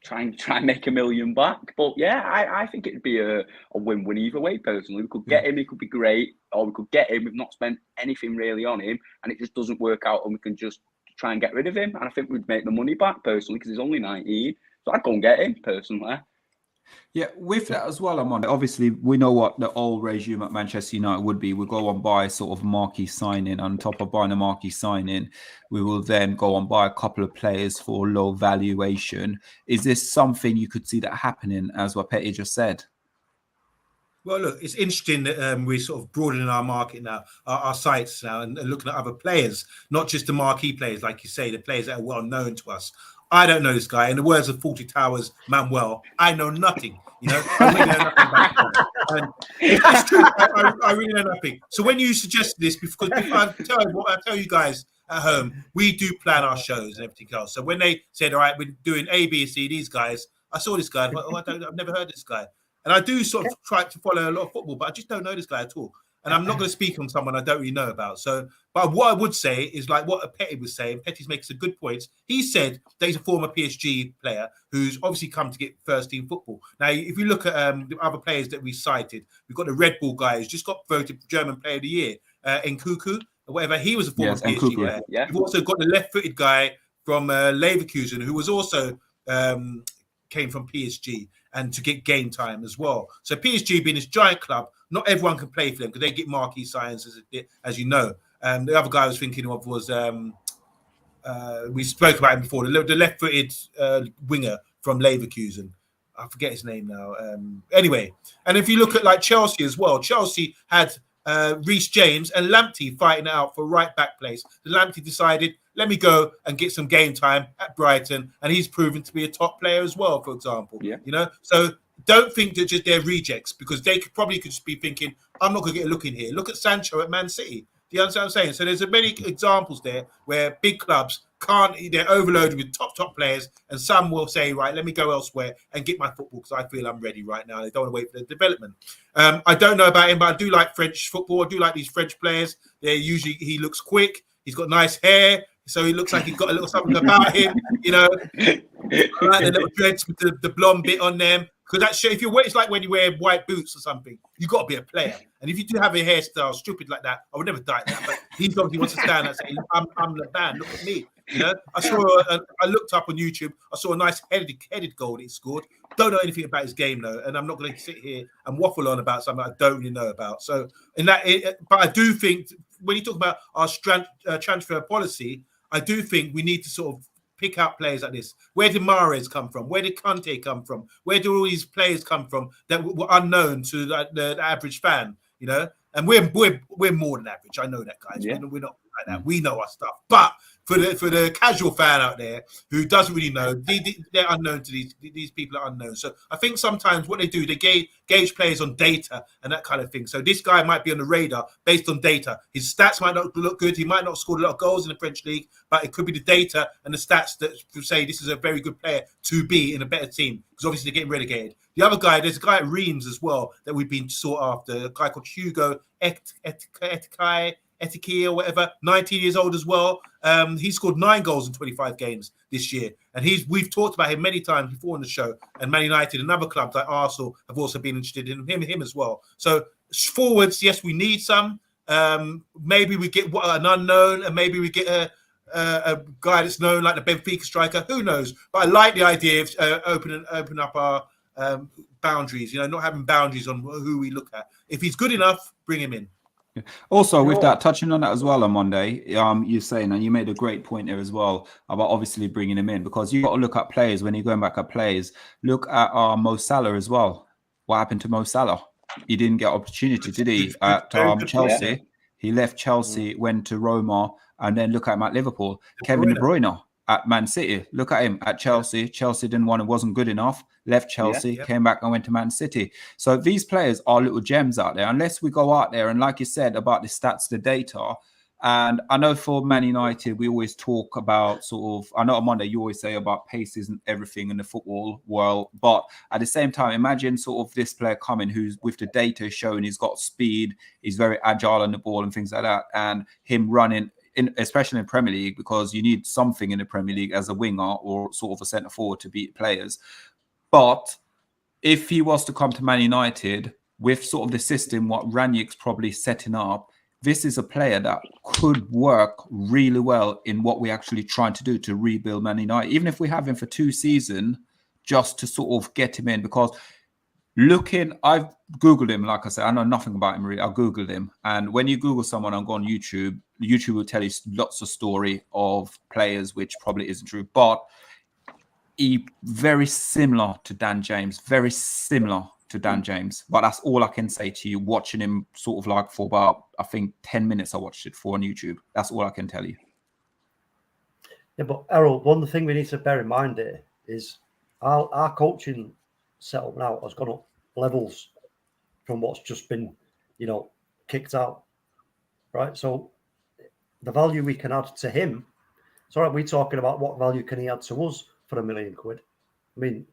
try and make $1 million back. But yeah, I think it'd be a win-win either way, personally. We could get him, he could be great, or we could get him, we've not spent anything really on him, and it just doesn't work out, and we can just try and get rid of him. And I think we'd make the money back, personally, because he's only 19. So I'd go and get him, personally. Yeah, with that as well, obviously we know what the old regime at Manchester United would be. We go and buy sort of marquee signing. On top of buying a marquee signing, we will then go and buy a couple of players for low valuation. Is this something you could see that happening, as what Petty just said? Well, look, it's interesting that we're sort of broadening our market now, our sites now, and looking at other players, not just the marquee players, like you say, the players that are well known to us. I don't know this guy. In the words of 40 Towers, Manuel, I know nothing. You know, I really know nothing about him. And it's true. I really know nothing. So when you suggested this, because I tell you guys at home, we do plan our shows and everything else. So when they said, all right, we're doing A, B, C, these guys, I saw this guy. I've never heard this guy. And I do sort of try to follow a lot of football, but I just don't know this guy at all. And I'm not going to speak on someone I don't really know about. So, but what I would say is like what Petty was saying. Petty makes a good point. He said that he's a former PSG player who's obviously come to get first team football. Now, if you look at the other players that we cited, we've got the Red Bull guy who's just got voted German Player of the Year, Nkunku or whatever. He was a former PSG player. Yeah. You've also got the left-footed guy from Leverkusen who was also came from PSG and to get game time as well. So PSG being this giant club, not everyone can play for them because they get marquee signs, as you know. The other guy I was thinking of was, we spoke about him before, the left-footed winger from Leverkusen. I forget his name now. Anyway, and if you look at like Chelsea as well, Chelsea had Reece James and Lamptey fighting it out for right-back place. Lamptey decided, let me go and get some game time at Brighton, and he's proven to be a top player as well, for example. Yeah. You know, so don't think that just they're rejects, because they probably could just be thinking, I'm not going to get a look in here. Look at Sancho at Man City. Do you understand what I'm saying? So there's many examples there where big clubs they're overloaded with top players, and some will say, right, let me go elsewhere and get my football because I feel I'm ready right now. They don't want to wait for the development. I don't know about him, but I do like French football. I do like these French players. He looks quick. He's got nice hair. So he looks like he's got a little something about him, you know. I like the little dreads with the blonde bit on them. Because that shit, it's like when you wear white boots or something, you got to be a player. And if you do have a hairstyle stupid like that, I would never dye that. But he obviously wants to stand and say, I'm the man, look at me. You know, I looked up on YouTube, I saw a nice headed goal that he scored. Don't know anything about his game though, and I'm not going to sit here and waffle on about something I don't really know about. So but I do think when you talk about our transfer policy, I do think we need to sort of pick out players like this. Where did Mahrez come from? Where did Conte come from? Where do all these players come from that were unknown to the average fan? You know, and we're more than average. I know that, guys. Yeah. We're not like that. We know our stuff. But for the casual fan out there who doesn't really know, they're unknown to these people are unknown. So I think sometimes what they do, they gauge players on data and that kind of thing. So this guy might be on the radar based on data. His stats might not look good. He might not have scored a lot of goals in the French league, but it could be the data and the stats that say this is a very good player to be in a better team, because obviously they're getting relegated. The other guy, there's a guy at Reims as well that we've been sought after, a guy called Hugo Etiki or whatever, 19 years old as well. He scored 9 goals in 25 games this year. And we've talked about him many times before on the show. And Man United and other clubs like Arsenal have also been interested in him as well. So forwards, yes, we need some. Maybe we get an unknown, and maybe we get a guy that's known like the Benfica striker. Who knows? But I like the idea of opening up our boundaries, you know, not having boundaries on who we look at. If he's good enough, bring him in. Yeah. Also, with that, touching on that as well on Monday, you're saying, and you made a great point there as well about obviously bringing him in, because you've got to look at players when you're going back at players. Look at Mo Salah as well. What happened to Mo Salah? he didn't get opportunity, did he? At Chelsea, he left Chelsea, went to Roma, and then look at him at Liverpool. Kevin De Bruyne at Man City, look at him at Chelsea. Chelsea didn't want it, wasn't good enough. Left Chelsea, came back and went to Man City. So these players are little gems out there. Unless we go out there and, like you said about the stats, the data. And I know for Man United, we always talk about sort of, I know on Monday you always say about paces and everything in the football world, but at the same time, imagine sort of this player coming who's with the data showing he's got speed, he's very agile on the ball and things like that, and him running, especially in Premier League, because you need something in the Premier League as a winger or sort of a centre forward to beat players. But if he was to come to Man United with sort of the system, what Ranić's probably setting up, this is a player that could work really well in what we're actually trying to do to rebuild Man United. Even if we have him for 2 seasons, just to sort of get him in. Because I've Googled him, like I said, I know nothing about him really. I Googled him. And when you Google someone and go on YouTube, YouTube will tell you lots of story of players, which probably isn't true. But he very similar to Dan James, very similar to Dan James, but that's all I can say to you. Watching him sort of like for about, I think 10 minutes I watched it for on YouTube. That's all I can tell you. Yeah, but Errol, one thing we need to bear in mind here is our coaching setup now has gone up levels from what's just been, kicked out, right? So the value we can add to him, it's all right, we're talking about what value can he add to us for £1 million. I mean,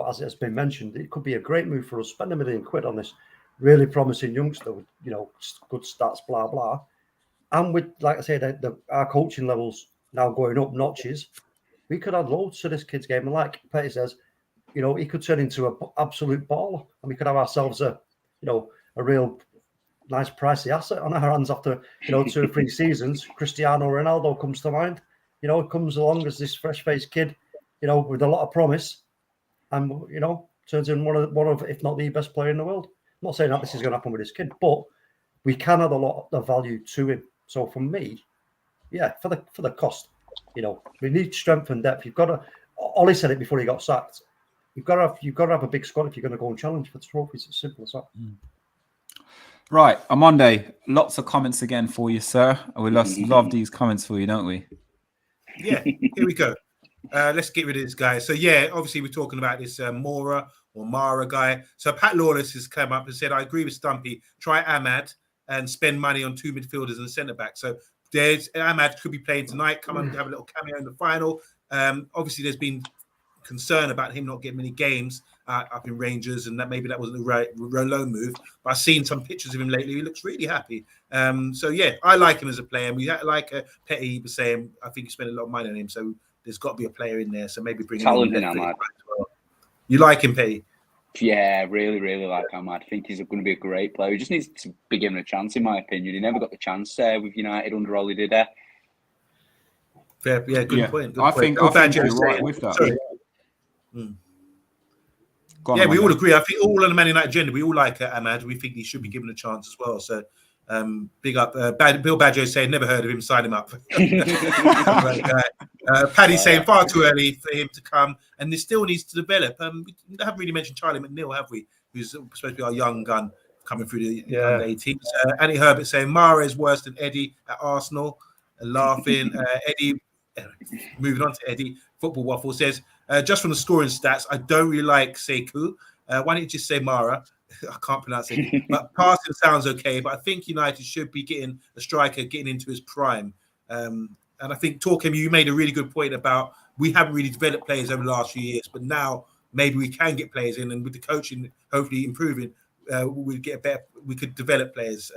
as it's been mentioned, it could be a great move for us. Spend £1 million on this really promising youngster with, good stats, blah, blah. And with, like I said, our coaching levels now going up notches, we could add loads to this kid's game. And like Petty says, he could turn into an absolute baller. And we could have ourselves a real nice pricey asset on our hands after, 2 or 3 seasons. Cristiano Ronaldo comes to mind. It comes along as this fresh-faced kid, with a lot of promise. And, turns in one of, if not the best player in the world. I'm not saying that this is going to happen with this kid, but we can add a lot of value to him. So for me, for the cost, we need strength and depth. You've got to. Ollie said it before he got sacked. You've got to have a big squad if you're going to go and challenge for the trophies. It's simple as that. Right, on Monday, lots of comments again for you, sir. We love these comments for you, don't we? Yeah, here we go. Let's get rid of this guy. So yeah, obviously we're talking about this Mara guy. So Pat Lawless has come up and said, I agree with Stumpy. Try Ahmad and spend money on 2 midfielders and centre back. So there's Ahmad could be playing tonight. Come and have a little cameo in the final. Obviously there's been concern about him not getting many games up in Rangers, and that maybe that wasn't the right loan move. But I've seen some pictures of him lately. He looks really happy. So yeah, I like him as a player. We like Petty was saying, I think you spent a lot of money on him. So there's got to be a player in there, so maybe bring him in. Ahmad. Well. You like him, Petty? Yeah, really, really like Ahmad. I think he's going to be a great player. He just needs to be given a chance, in my opinion. He never got the chance with United under Ollie Dida. Fair, yeah, good point. Good I point. think you're right with that. Yeah, we all agree. I think all on the Man United agenda, we all like Ahmad. We think he should be given a chance as well. So big up. Bill Badger saying, never heard of him, sign him up. Paddy saying far too early for him to come, and he still needs to develop. We haven't really mentioned Charlie McNeil, have we? Who's supposed to be our young gun coming through the under 18s. Andy Herbert saying Mara is worse than Eddie at Arsenal. Laughing. Eddie, moving on to Eddie. Football Waffle says, just from the scoring stats, I don't really like Sekou. Why don't you just say Mara? I can't pronounce it. But passing sounds okay. But I think United should be getting a striker getting into his prime. And I think, TALKMU, you made a really good point about we haven't really developed players over the last few years. But now maybe we can get players in. And with the coaching hopefully improving, we could develop players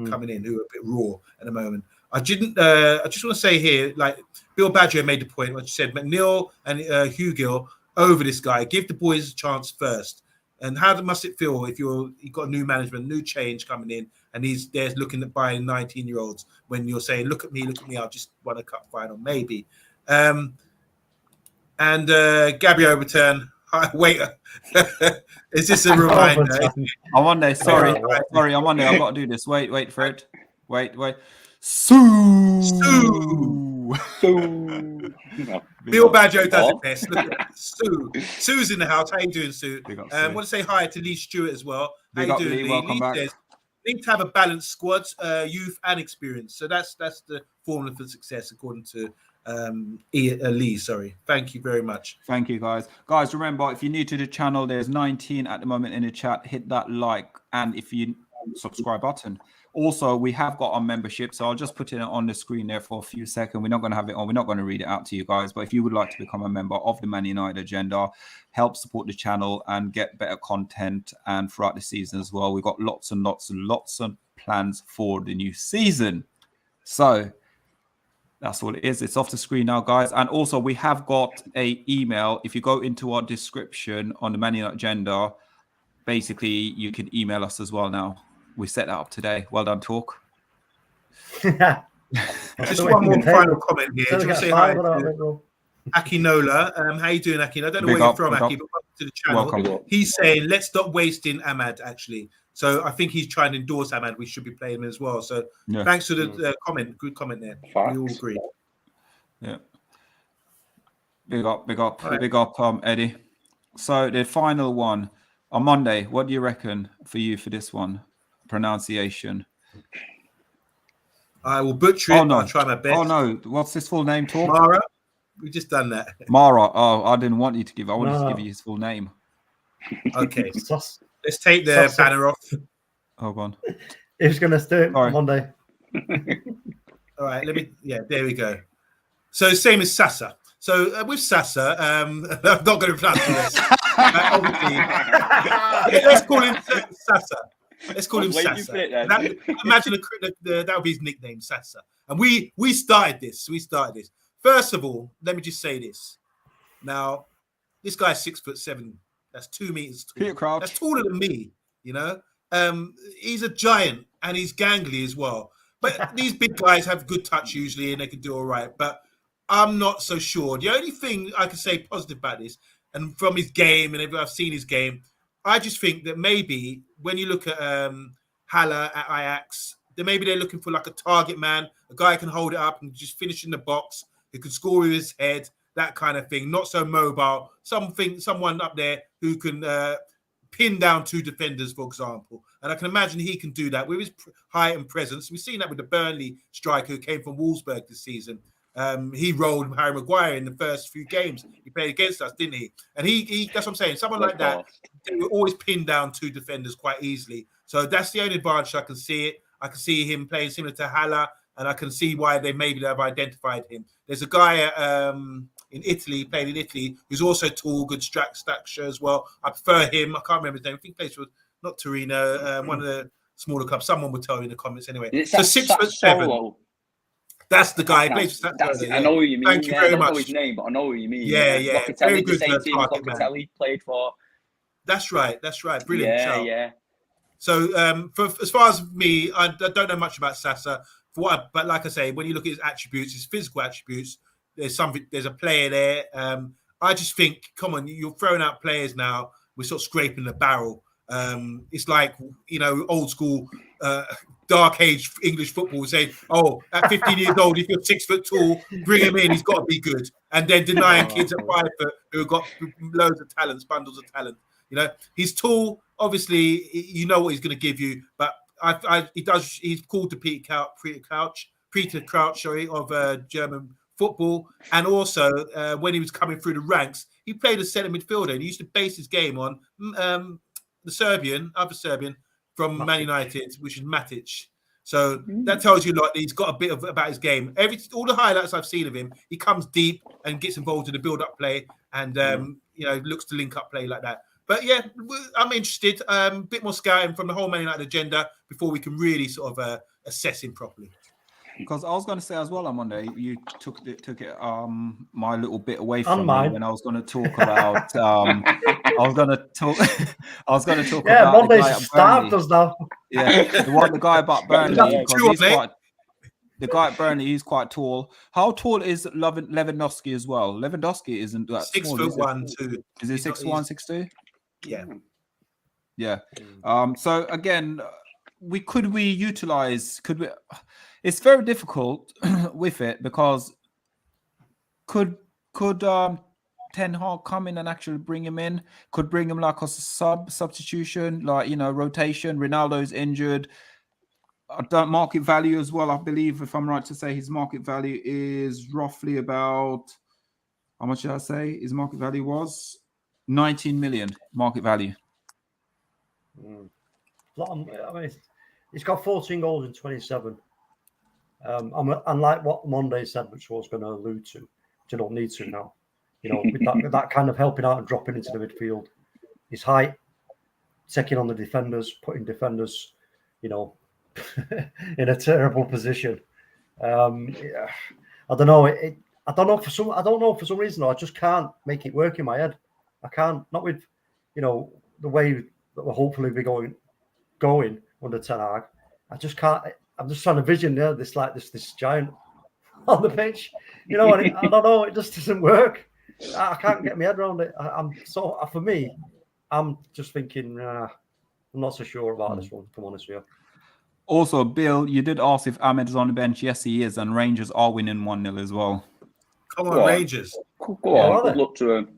coming in who are a bit raw at the moment. I just want to say here, like Bill Badger made the point, like you said, McNeil and Hugill over this guy. Give the boys a chance first. And how must it feel if you've got a new management, new change coming in, and he's there looking at buying 19-year-olds when you're saying, look at me, I've just won a cup final, maybe. And Gabby Overturn, wait, is this a reminder? I'm on there, sorry, I'm on there, I've got to do this. Wait, Fred. Wait. Sue. Bill Badjo does it best. Look at Sue. Sue's in the house. How you doing, Sue? I want to say hi to Lee Stewart as well. How you doing, Lee? Welcome back. Says, need to have a balanced squad, youth and experience. So that's the formula for success, according to Lee. Sorry. Thank you very much. Thank you, guys. Guys, remember, if you're new to the channel, there's 19 at the moment in the chat. Hit that like, and if you subscribe button. Also, we have got our membership, so I'll just put it on the screen there for a few seconds. We're not going to have it on. We're not going to read it out to you guys. But if you would like to become a member of the Man United Agenda, help support the channel and get better content, and throughout the season as well, we've got lots and lots and lots of plans for the new season. So that's all it is. It's off the screen now, guys. And also, we have got an email. If you go into our description on the Man United Agenda, basically, you can email us as well now. We set that up today. Well done, Talk. Just one more final comment here. Just want to say hi to Akinola. How you doing, Akin? I don't know where you're from, Aki, but welcome to the channel. Welcome. He's saying, let's stop wasting Ahmad, actually. So I think he's trying to endorse Ahmad. We should be playing him as well. So thanks for the comment. Good comment there. We all agree. Yeah. Big up, Eddie. So the final one on Monday. What do you reckon for you for this one? Pronunciation. I will butcher it. Oh, no. I'll try my best. Oh no! What's his full name? Talk. Mara. We just done that. Mara. Oh, I didn't want you to give. I wanted to give you his full name. Okay. Let's take the banner off. Oh, go on. He was going to do it on Monday. All right. There we go. So same as Sasa. So with Sasa, I'm not going to pronounce this. Obviously, let's call him Sasa. Let's call him Sasa. Imagine that would be his nickname, Sasa. And we started this. First of all, let me just say this. Now, this guy's 6'7". That's 2 meters tall. That's taller than me. You know, he's a giant and he's gangly as well. But these big guys have good touch usually, and they can do all right. But I'm not so sure. The only thing I can say positive about this, and from his game, and I've seen his game, I just think that maybe when you look at Haller at Ajax, then maybe they're looking for like a target man, a guy who can hold it up and just finish in the box, who can score with his head, that kind of thing. Not so mobile. Someone up there who can pin down 2 defenders, for example. And I can imagine he can do that with his height and presence. We've seen that with the Burnley striker who came from Wolfsburg this season. He rolled Harry Maguire in the first few games he played against us, didn't he? And he that's what I'm saying. Someone like that, they will always pin down 2 defenders quite easily. So that's the only advantage I can see it. I can see him playing similar to Haller, and I can see why they have identified him. There's a guy in Italy, played in Italy, who's also tall, good stature as well. I prefer him. I can't remember his name. I think he plays for not Torino, one of the smaller clubs. Someone will tell you in the comments anyway. So 6'7". That's the guy. I know who you mean. Thank you very much. I don't know his name, but I know who you mean. Yeah. Very good. Locatelli played for. That's right. Brilliant. Yeah. So as far as me, I don't know much about Sasa. But like I say, when you look at his attributes, his physical attributes, there's a player there. I just think, come on, you're throwing out players now. We're sort of scraping the barrel. It's like, old school, dark age English football saying, oh, at 15 years old, if you're 6 foot tall, bring him in, he's got to be good. And then denying kids at 5 foot who have got loads of talents, bundles of talent. He's tall. Obviously, you know what he's going to give you. But he's called to Peter Crouch, of German football. And also, when he was coming through the ranks, he played as centre midfielder, and he used to base his game on the other Serbian from Man United, which is Matic. So that tells you a lot. He's got a bit about his game. All the highlights I've seen of him, he comes deep and gets involved in the build-up play, and looks to link up play like that. But yeah, I'm interested. A bit more scouting from the whole Man United agenda before we can really sort of assess him properly. Because I was going to say as well on Monday, you took it my little bit away from me when I was going to talk about. I was going to talk about Monday's starved us now. Yeah, the guy about Burnley. The guy at Burnley, he's quite tall. How tall is Lewandowski as well? Lewandowski isn't that 6'1", 2. Is he 6'1", 6'2"? Yeah. So again, could we utilize? It's very difficult with it because could could Ten Hag come in and actually bring him in? Could bring him like a substitution, like, you know, rotation. Ronaldo's injured. Market value as well, I believe, if I'm right to say, his market value is roughly about, how much did I say his market value was? 19 million market value. I mean, he's got 14 goals in 27. Unlike what Monday said, which I was going to allude to, which I don't need to now. You know, with that kind of helping out and dropping into the midfield, his height, taking on the defenders, putting defenders, you know, in a terrible position. Yeah, I don't know. I don't know for some reason. I just can't make it work in my head. I can't. Not with, you know, the way that we're hopefully be going under Ten Hag. I just can't. I'm just trying to vision this giant on the pitch. You know, and I don't know. It just doesn't work. I can't get my head around it. For me, I'm just thinking. I'm not so sure about this one. To be honest with you. Also, Bill, you did ask if Ahmed is on the bench. Yes, he is, and Rangers are winning 1-0 as well. Come on, Rangers. Go on. Good luck to him.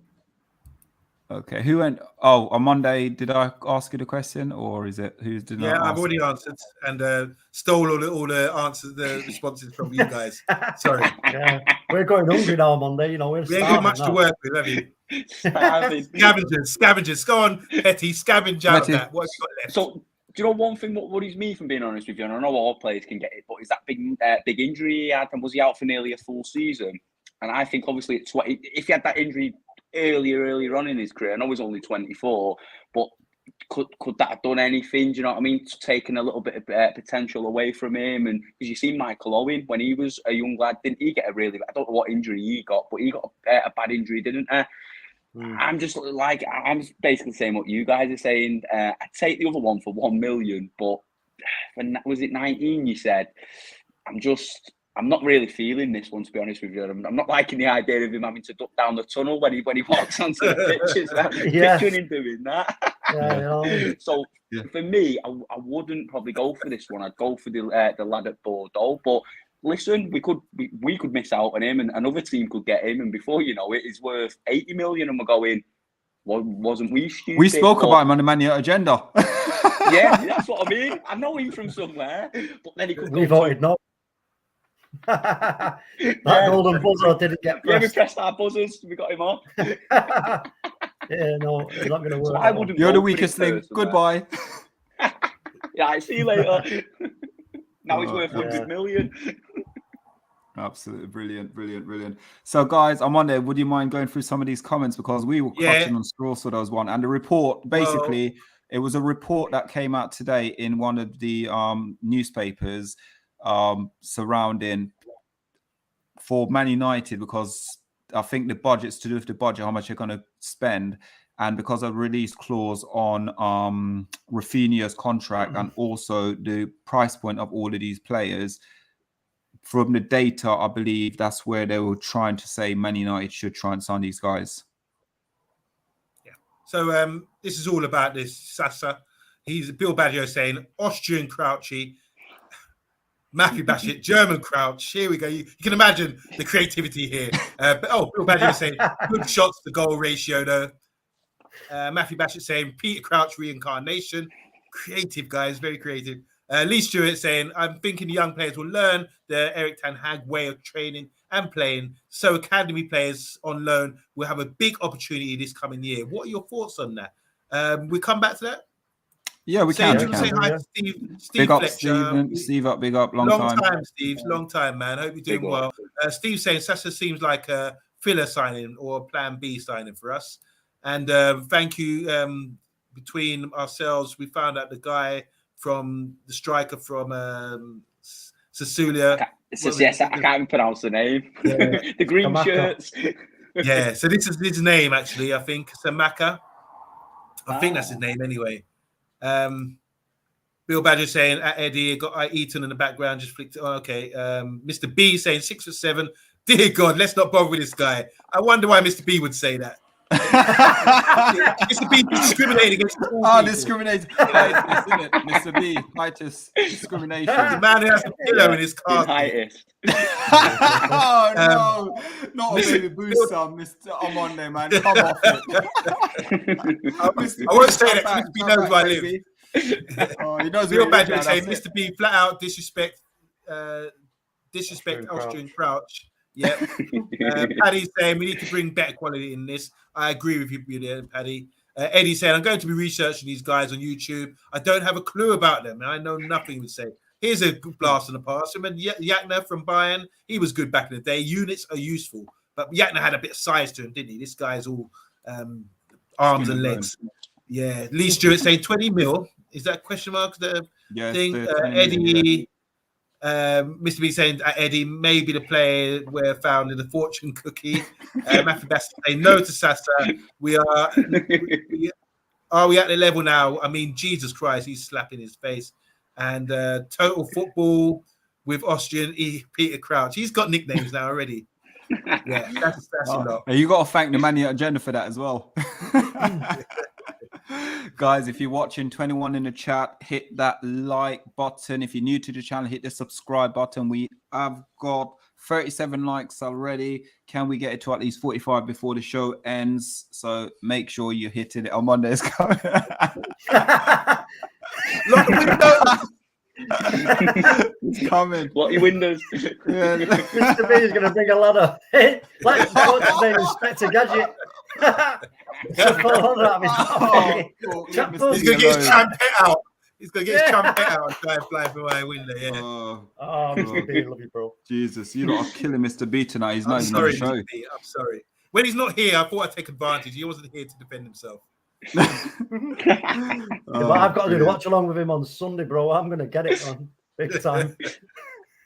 Okay, who went? Oh, on Monday, did I ask you the question, or is it who's did? Yeah, I've already answered and stole all the answers, the responses from you guys. Sorry. Yeah, we're going hungry now on Monday. You know, we ain't got much to work with, have you? Scavengers. Go on, Petty. Scavenge out of that. What have you got left? So, do you know one thing? What worries me, from being honest with you, and I know all players can get it, but is that big injury he had, and was he out for nearly a full season? And I think obviously if he had that injury earlier on in his career, I know he's only 24, but could that have done anything? Do you know what I mean? Taking a little bit of potential away from him, and because you see Michael Owen when he was a young lad, didn't he get I don't know what injury he got, but he got a bad injury, didn't he? I'm basically saying what you guys are saying. I'd take the other one for 1 million, but when was it 19? You said. I'm not really feeling this one, to be honest with you. I'm not liking the idea of him having to duck down the tunnel when he walks onto the pitches. Picturing him doing that. So for me, I wouldn't probably go for this one. I'd go for the lad at Bordeaux. But listen, we could miss out on him, and another team could get him, and before you know it, he's worth 80 million, and we're going, wasn't we stupid? We spoke about him on the Man United agenda. Yeah, that's what I mean. I know him from somewhere, but then he could. We voted no. That golden buzzer didn't get pressed. Yeah, we pressed our buzzers. We got him on. Yeah, no, it's not going to work. So you're the weakest thing. Goodbye. Yeah, I see you later. Now he's worth 100 million. Absolutely brilliant. So, guys, on Monday, would you mind going through some of these comments, because we were clutching on straws for those one, and the report basically it was a report that came out today in one of the newspapers. Surrounding for Man United, because I think the budget's to do with the budget, how much you're going to spend, and because of the release clause on Raphinha's contract and also the price point of all of these players. From the data, I believe that's where they were trying to say Man United should try and sign these guys. Yeah. So this is all about this Sasa. He's Bill Baggio saying Austrian Crouchy. Matthew Bassett, German Crouch. Here we go. You can imagine the creativity here. Bill Badger saying good shots to goal ratio though. Matthew Bassett saying Peter Crouch reincarnation. Creative guys, very creative. Lee Stewart saying I'm thinking the young players will learn the Erik Ten Hag way of training and playing. So academy players on loan will have a big opportunity this coming year. What are your thoughts on that? We come back to that. Yeah, we can. Say hi to Steve big up, Fletcher. Steve up, big up. Long time, Steve. Long time, man. Hope you're doing well. Steve saying Sasa seems like a filler signing or a plan B signing for us. And thank you. Between ourselves, we found out the guy from the striker from Sassuolo. Yes, I can't even pronounce the name. Yeah. The green shirts. Yeah, so this is his name actually. I think Samaka. I think that's his name anyway. Bill Badger saying at Eddie got Eaton in the background, just flicked it. Oh, okay. Mr. B saying 6'7". Dear God, let's not bother with this guy. I wonder why Mr. B would say that. Mr. B discriminating against discriminating. Highest, isn't it? Mr. B, highest discrimination. The man who has a pillow in his car. Oh no! Not a baby boost, Mr. I'm on there, man. Come off it. I won't say that because Mr. B knows where I live. Oh, he knows Real where bad to say Mr. B flat out disrespect Austrian Crouch. Yeah. Paddy's saying we need to bring better quality in this. I agree with you there, Paddy. Eddie said, I'm going to be researching these guys on YouTube. I don't have a clue about them. I know nothing to say. Here's a good blast in the past. Remember Yakna from Bayern? He was good back in the day. Units are useful. But Yakna had a bit of size to him, didn't he? This guy's all arms and legs. Yeah. Lee Stewart saying 20 mil. Is that a question mark? The thing? Eddie... Mr. B saying Eddie may be the player we're found in the fortune cookie. Matthew Bassett saying no to Sasa. Are we at the level now? I mean, Jesus Christ, he's slapping his face. And Total Football with Austrian Peter Crouch. He's got nicknames now already. Yeah, that's a lot. You got to thank the Man United agenda for that as well. Guys, if you're watching, 21 in the chat, hit that like button. If you're new to the channel, hit the subscribe button. We have got 37 likes already. Can we get it to at least 45 before the show ends? So make sure you're hitting it on Mondays. Lock the windows. It's coming. Lock your windows. Yeah. Mr. B is going to bring a ladder. Like what's his name, Inspector Gadget. He's going to get his trumpet out. He's going to get his trumpet out and try and fly through my window. Yeah. Mr. B, love you, bro. Jesus, you're not killing Mr. B tonight. He's not even sorry, on the show. Mr. B, I'm sorry. When he's not here, I thought I'd take advantage. He wasn't here to defend himself. But I've got to do the watch along with him on Sunday, bro. I'm going to get it on big time.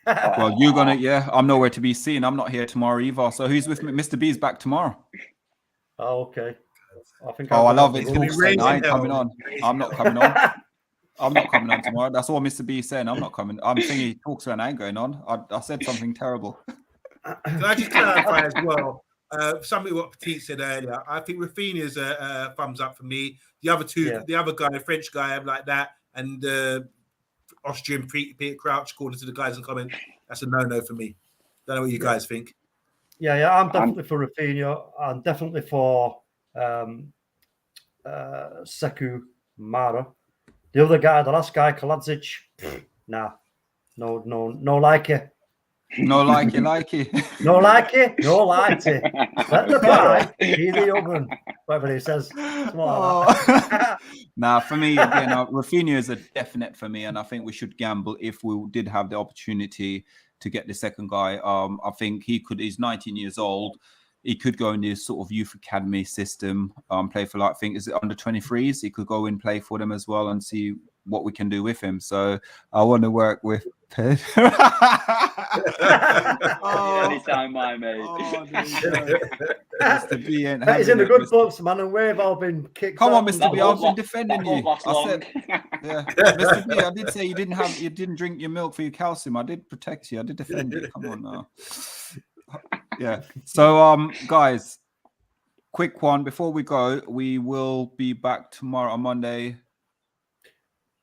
Well, you're going to, I'm nowhere to be seen. I'm not here tomorrow either. So who's with me? Mr. B's back tomorrow. Oh, okay. I love it. I ain't coming on. I'm not coming on. I'm not coming on tomorrow. That's all Mr. B is saying. I'm not coming. I'm thinking he talks when I ain't going on. I said something terrible. Can I just clarify as well? Something what Petit said earlier. I think Raphinha's a thumbs up for me. The other two, the other guy, the French guy, I'm like that, and Austrian Peter Crouch, according to the guys in the comment, that's a no-no for me. Don't know what you guys think. Yeah, I'm definitely for Raphinha. I'm definitely for SékouMara. The other guy, the last guy, Kaladzic, nah, no like it. No like it. No like it. Let the pie be the oven. Whatever he says. Nah, for me, again, Raphinha is a definite for me, and I think we should gamble if we did have the opportunity to get the second guy. I think he's 19 years old. He could go in this sort of youth academy system, play for like, I think, is it under 23s? He could go and play for them as well and see what we can do with him. So I want to work with Ped. Anytime, my mate. Mr. B ain't he's in the good books, man, and we've all been kicked. Come on, Mr. B, I've been defending you. I said, Mr. B, I did say you didn't drink your milk for your calcium. I did protect you. I did defend you. Come on now. Yeah. So, guys, quick one before we go. We will be back tomorrow on Monday.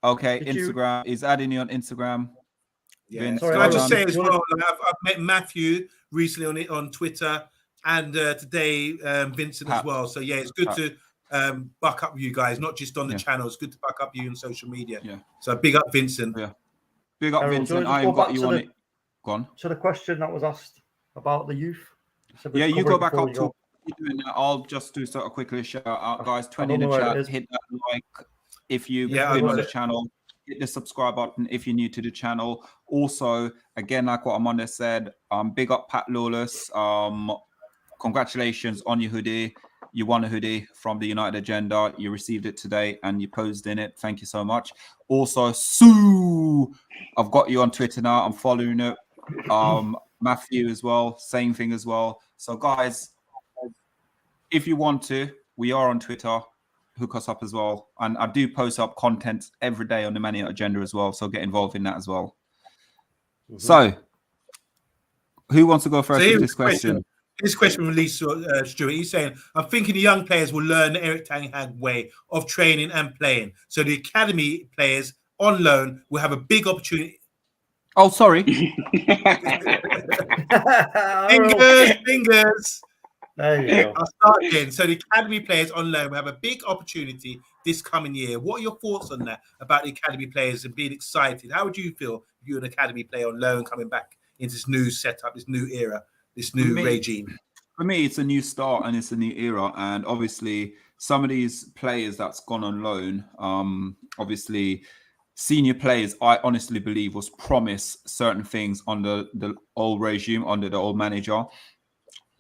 Okay, Instagram is adding you on Instagram. Yeah. Can I just say as well? I've met Matthew recently on Twitter, and today Vincent as well. So yeah, it's good to buck up you guys, not just on the channel. It's good to buck up you on social media. Yeah. So big up Vincent. Yeah. Big up Vincent. I ain't got you on it. Go on. So the question that was asked about the youth. Yeah, you go back up to I'll just do sort of quickly shout out, guys. 20 in the chat. Hit that like if you've been on the channel. Hit the subscribe button if you're new to the channel. Also, again, like what Amanda said, big up Pat Lawless. Congratulations on your hoodie. You won a hoodie from the United Agenda. You received it today and you posed in it. Thank you so much. Also, Sue, I've got you on Twitter now. I'm following it. Matthew as well, same thing as well. So guys, if you want to, we are on Twitter. Hook us up as well. And I do post up content every day on the Man United Agenda as well. So get involved in that as well. So who wants to go first with this question? This question from Lisa Stewart. He's saying, I'm thinking the young players will learn the Erik ten Hag way of training and playing. So the academy players on loan will have a big opportunity Oh, sorry. Fingers. There you go. I'll start again. So the academy players on loan will have a big opportunity this coming year. What are your thoughts on that, about the academy players and being excited? How would you feel if you're an academy player on loan coming back into this new setup, this new era, this new regime? For me, it's a new start and it's a new era. And obviously, some of these players that's gone on loan, obviously, senior players, I honestly believe, was promised certain things under the old regime, under the old manager.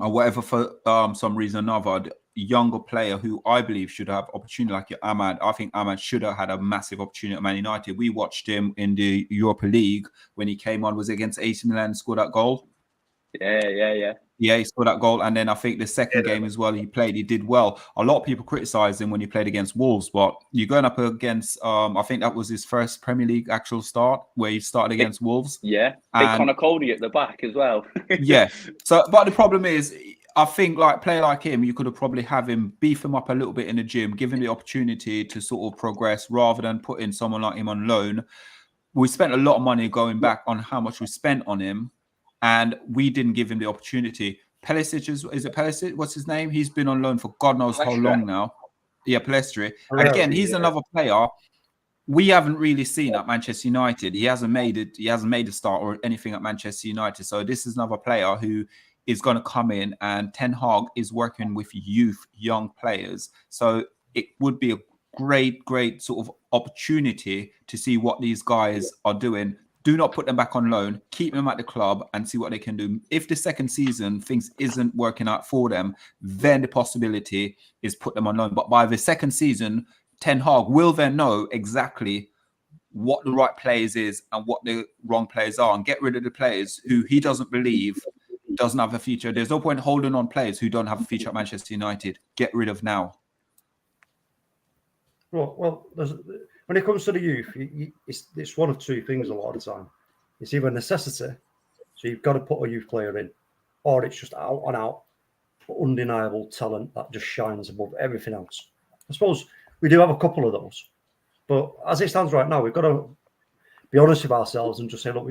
Or whatever, for some reason or another, the younger player who I believe should have opportunity, like your Ahmad. I think Ahmad should have had a massive opportunity at Man United. We watched him in the Europa League when he came on, was against AC Milan and scored that goal. Yeah, he scored that goal. And then I think the second game as well, he did well. A lot of people criticized him when he played against Wolves, but you're going up against, I think that was his first Premier League actual start, where he started against Wolves. Yeah, big Connor Cody at the back as well. Yeah. So, but the problem is, I think like player like him, you could have probably have him, beef him up a little bit in the gym, give him the opportunity to sort of progress rather than putting someone like him on loan. We spent a lot of money going back on how much we spent on him, and we didn't give him the opportunity. Pelisic, is it Pelisic? What's his name? He's been on loan for God knows how long now. Yeah, Pelistri. And again, he's another player we haven't really seen at Manchester United. He hasn't made it. He hasn't made a start or anything at Manchester United. So this is another player who is going to come in, and Ten Hag is working with young players. So it would be a great sort of opportunity to see what these guys are doing. Do not put them back on loan. Keep them at the club and see what they can do. If the second season things isn't working out for them, then the possibility is put them on loan. But by the second season, Ten Hag will then know exactly what the right players is and what the wrong players are, and get rid of the players who he doesn't believe doesn't have a future. There's no point holding on players who don't have a future at Manchester United. Get rid of now. Well, when it comes to the youth, it's one of two things a lot of the time. It's either a necessity, so you've got to put a youth player in, or it's just out and out undeniable talent that just shines above everything else. I suppose we do have a couple of those, but as it stands right now, we've got to be honest with ourselves and just say, look,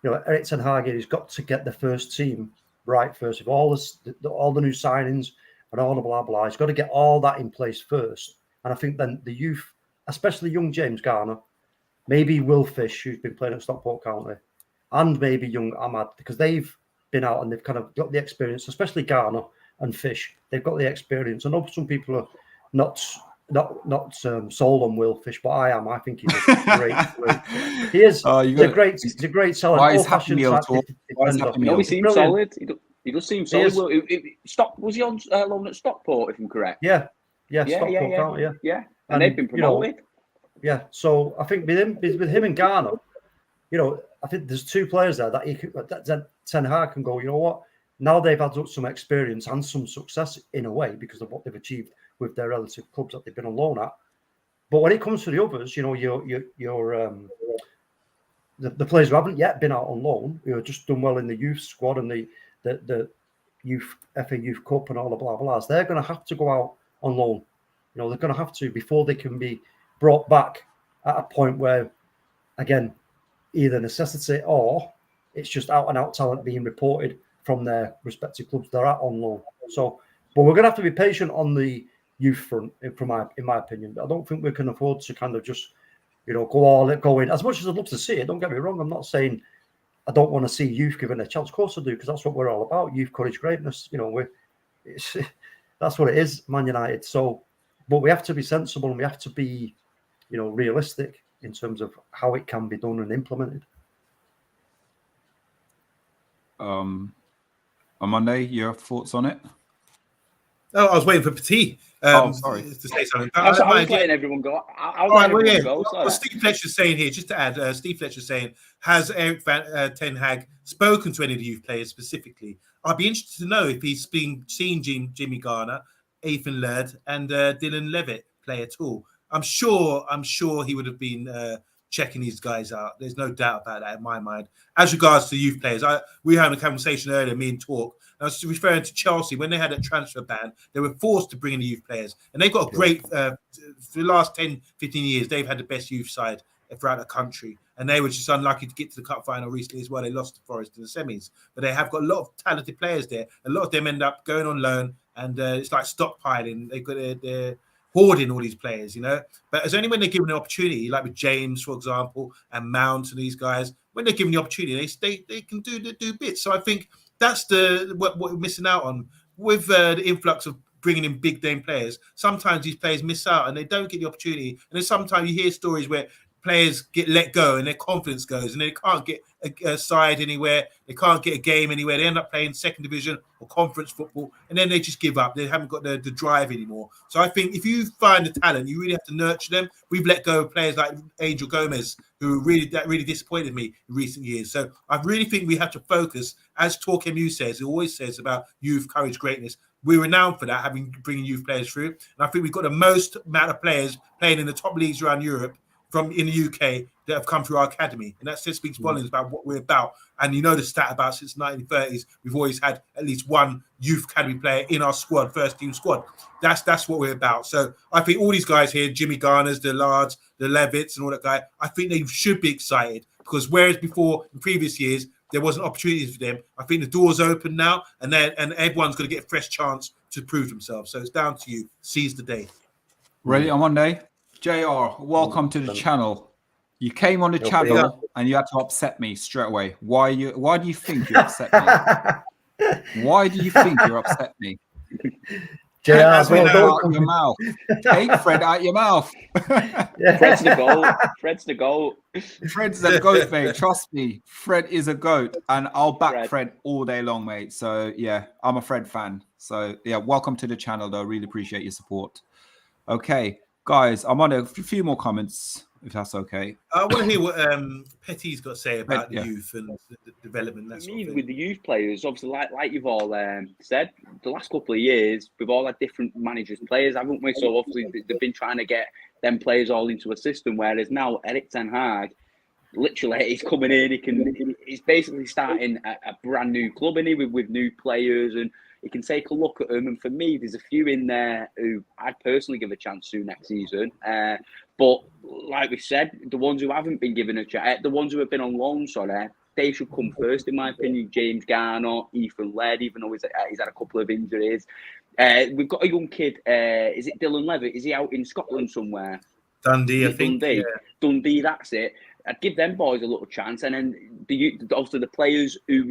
Erik ten Hag has got to get the first team right first, with all the new signings and all the blah blah. He's got to get all that in place first. And I think then the youth, especially young James Garner, maybe Will Fish, who's been playing at Stockport County, and maybe young Ahmad, because they've been out and they've kind of got the experience, especially Garner and Fish. They've got the experience. I know some people are not sold on Will Fish, but I am. I think he's a great. He is. He's a great talent. Why is Happy Meal talk? He seems solid. He does seem solid. Was he on loan at Stockport, if I'm correct? Yeah, Stockport County. Yeah. And they've been promoted. So I think with him and Garner, I think there's two players there that Ten Hag can go, you know what? Now they've had some experience and some success in a way because of what they've achieved with their relative clubs that they've been on loan at. But when it comes to the others, the players who haven't yet been out on loan, who have just done well in the youth squad and the youth FA Youth Cup and all the blah blahs, they're going to have to go out on loan. They're going to have to before they can be brought back at a point where, again, either necessity or it's just out and out talent being reported from their respective clubs they're at on loan. So, but we're going to have to be patient on the youth front, in my opinion. I don't think we can afford to kind of just, go in. As much as I'd love to see it, don't get me wrong. I'm not saying I don't want to see youth given a chance. Of course I do, because that's what we're all about. Youth, courage, greatness. That's what it is, Man United. So, but we have to be sensible and we have to be, realistic in terms of how it can be done and implemented. Monday, your thoughts on it? Oh, I was waiting for Petit sorry. to say something. I was letting everyone go. What Steve Fletcher's saying here, just to add, Steve Fletcher's saying, has Erik ten Hag spoken to any of the youth players specifically? I'd be interested to know if he's seen Jimmy Garner, Ethan Laird, and Dylan Levitt play at all. I'm sure he would have been checking these guys out. There's no doubt about that in my mind. As regards to youth players, we had a conversation earlier, me and Talk. I was referring to Chelsea. When they had a transfer ban, they were forced to bring in the youth players. And they've got a great, for the last 10, 15 years, they've had the best youth side throughout the country. and they were just unlucky to get to the cup final recently as well. They lost to Forest in the semis, but they have got a lot of talented players there. A lot of them end up going on loan, and it's like stockpiling. They've got they're hoarding all these players, But it's only when they're given an opportunity, like with James, for example, and Mount and these guys, when they're given the opportunity, they can do bits. So I think that's what we're missing out on with the influx of bringing in big name players. Sometimes these players miss out and they don't get the opportunity. And then sometimes you hear stories where players get let go and their confidence goes and they can't get a side anywhere. They can't get a game anywhere. They end up playing second division or conference football, and then they just give up. They haven't got the drive anymore. So I think if you find the talent, you really have to nurture them. We've let go of players like Angel Gomez, who really disappointed me in recent years. So I really think we have to focus, as TalkMU says, it always says about youth, courage, greatness. We're renowned for that, bringing youth players through. And I think we've got the most amount of players playing in the top leagues around Europe in the UK that have come through our academy. And that just speaks volumes about what we're about. And the stat about since the 1930s, we've always had at least one youth academy player in our squad, first team squad. That's what we're about. So I think all these guys here, Jimmy Garners, the Lards, the Levitts and all that guy, I think they should be excited, because whereas before in previous years, there wasn't opportunities for them, I think the door's open now, and everyone's going to get a fresh chance to prove themselves. So it's down to you. Seize the day. Ready on Monday? JR, welcome to the channel. You came on the channel and you had to upset me straight away. Why do you think you upset me? Why do you think you upset me? JR, out your mouth. Take Fred out your mouth. Fred's the goat. Fred's the goat. Fred's the goat, mate. Trust me. Fred is a goat, and I'll back Fred all day long, mate. So yeah, I'm a Fred fan. So yeah, welcome to the channel, though. Really appreciate your support. Okay, guys, I'm on a few more comments, if that's okay. I want to hear what Petty's got to say about the youth and the development. That sort of thing. With the youth players, obviously, like you've all said, the last couple of years, we've all had different managers and players, haven't we? So obviously, they've been trying to get them players all into a system, whereas now Erik ten Hag, literally, he's coming in, he's basically starting a brand new club, isn't he, with new players, and he can take a look at them. And for me, there's a few in there who I'd personally give a chance to next season. But like we said, the ones who haven't been given a chance, the ones who have been on loan, they should come first, in my opinion. James Garner, Ethan Laird, even though he's had a couple of injuries. We've got a young kid, is it Dylan Levitt? Is he out in Scotland somewhere? Dundee, I think. Dundee, yeah. Dundee, that's it. I'd give them boys a little chance, and then obviously the players who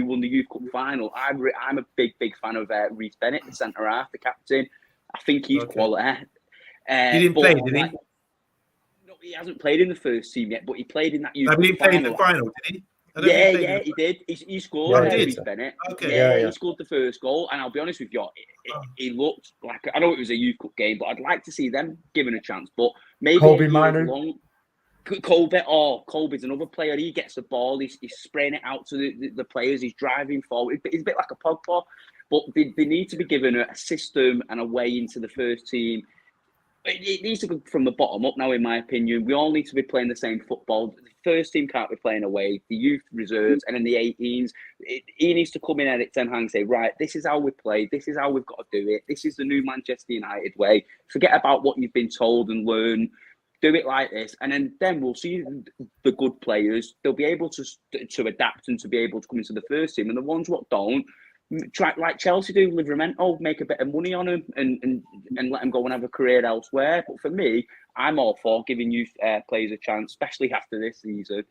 won the Youth Cup final. I'm a big fan of Reece Bennett, the centre half, the captain. I think he's quality. He didn't play, did he? No, he hasn't played in the first team yet, but he played in that Youth Cup final. He played in the final, did he? Yeah, he did. He scored. Reece Bennett. Okay. He scored the first goal, and I'll be honest with you, he looked like, I know it was a Youth Cup game, but I'd like to see them given a chance. But maybe Colby Minu. Colby's another player. He gets the ball. He's spraying it out to the players. He's driving forward. He's a bit like a Pogba, but they need to be given a system and a way into the first team. It needs to go from the bottom up now, in my opinion. We all need to be playing the same football. The first team can't be playing away. The youth reserves and then the 18s. He needs to come in, Erik ten Hag, and say, right, this is how we play. This is how we've got to do it. This is the new Manchester United way. Forget about what you've been told and learn. Do it like this, and then we'll see the good players. They'll be able to adapt and to be able to come into the first team. And the ones what don't, try like Chelsea do, Livramento, make a bit of money on them and let them go and have a career elsewhere. But for me, I'm all for giving youth players a chance, especially after this season.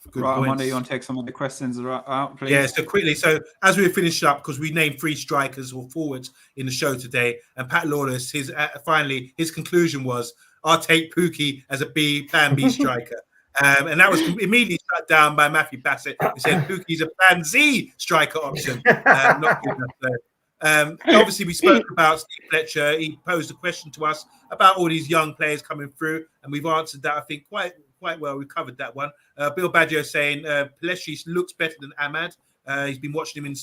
Good right, points. Amanda, you want to take some of the questions out, please? Yeah, so quickly. So as we finish up, because we named 3 strikers or forwards in the show today, and Pat Lawless, his conclusion was, I'll take Pookie as a plan B striker. And that was immediately shut down by Matthew Bassett, who said Pookie's a plan Z striker option. Not good enough. Obviously, we spoke about Steve Fletcher. He posed a question to us about all these young players coming through, and we've answered that, I think, quite well. We've covered that one. Bill Baggio saying Pelestri looks better than Ahmad. He's been watching him in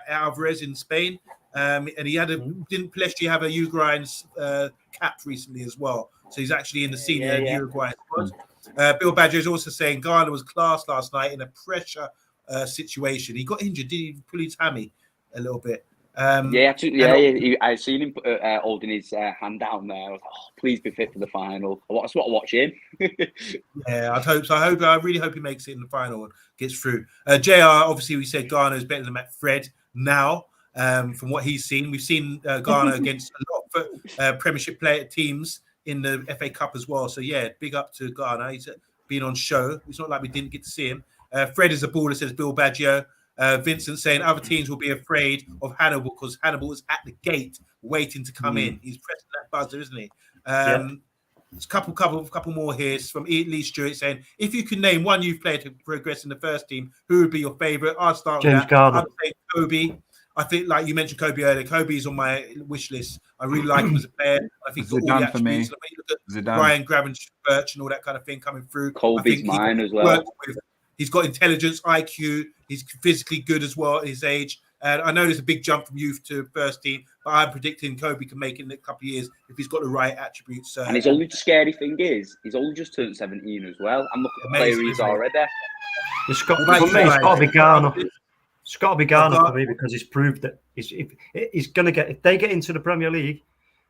Alvarez in Spain, and he had didn't Pelestri have a Uruguayan's cap recently as well? So he's actually in the senior Uruguayan squad. Bill Baggio is also saying Garner was class last night in a pressure situation. He got injured. Did he pull his hammy a little bit? I seen him holding his hand down there. I was like, oh, please be fit for the final. I just want to watch him. Yeah, I'd hope so. I really hope he makes it in the final and gets through. JR, obviously, we said Ghana is better than Matt Fred now. From what he's seen, we've seen Ghana against a lot of Premiership player teams in the FA Cup as well. So yeah, big up to Ghana. He's been on show. It's not like we didn't get to see him. Fred is a baller, says Bill Baggio. Vincent saying other teams will be afraid of Hannibal because Hannibal is at the gate waiting to come in. He's pressing that buzzer, isn't he? There's a couple more here. It's from Lee Stewart saying, if you could name one youth player to progress in the first team, who would be your favourite? I'll start James with that. Garner. I'd say Kobe. I think, like you mentioned Kobe earlier, Kobe's on my wish list. I really like him as a player. I think he's got all the attributes. Like, you look at Ryan Gravenberch and all that kind of thing coming through. Kobe's mine as well. He's got intelligence, IQ. He's physically good as well at his age. And I know there's a big jump from youth to first team, but I'm predicting Kobe can make it in a couple of years if he's got the right attributes. And his only scary thing is he's only just turned 17 as well. I'm looking at the player he's already. It's got to be Ghana. It's got to be Ghana for me because he's proved that he's going to get, if they get into the Premier League,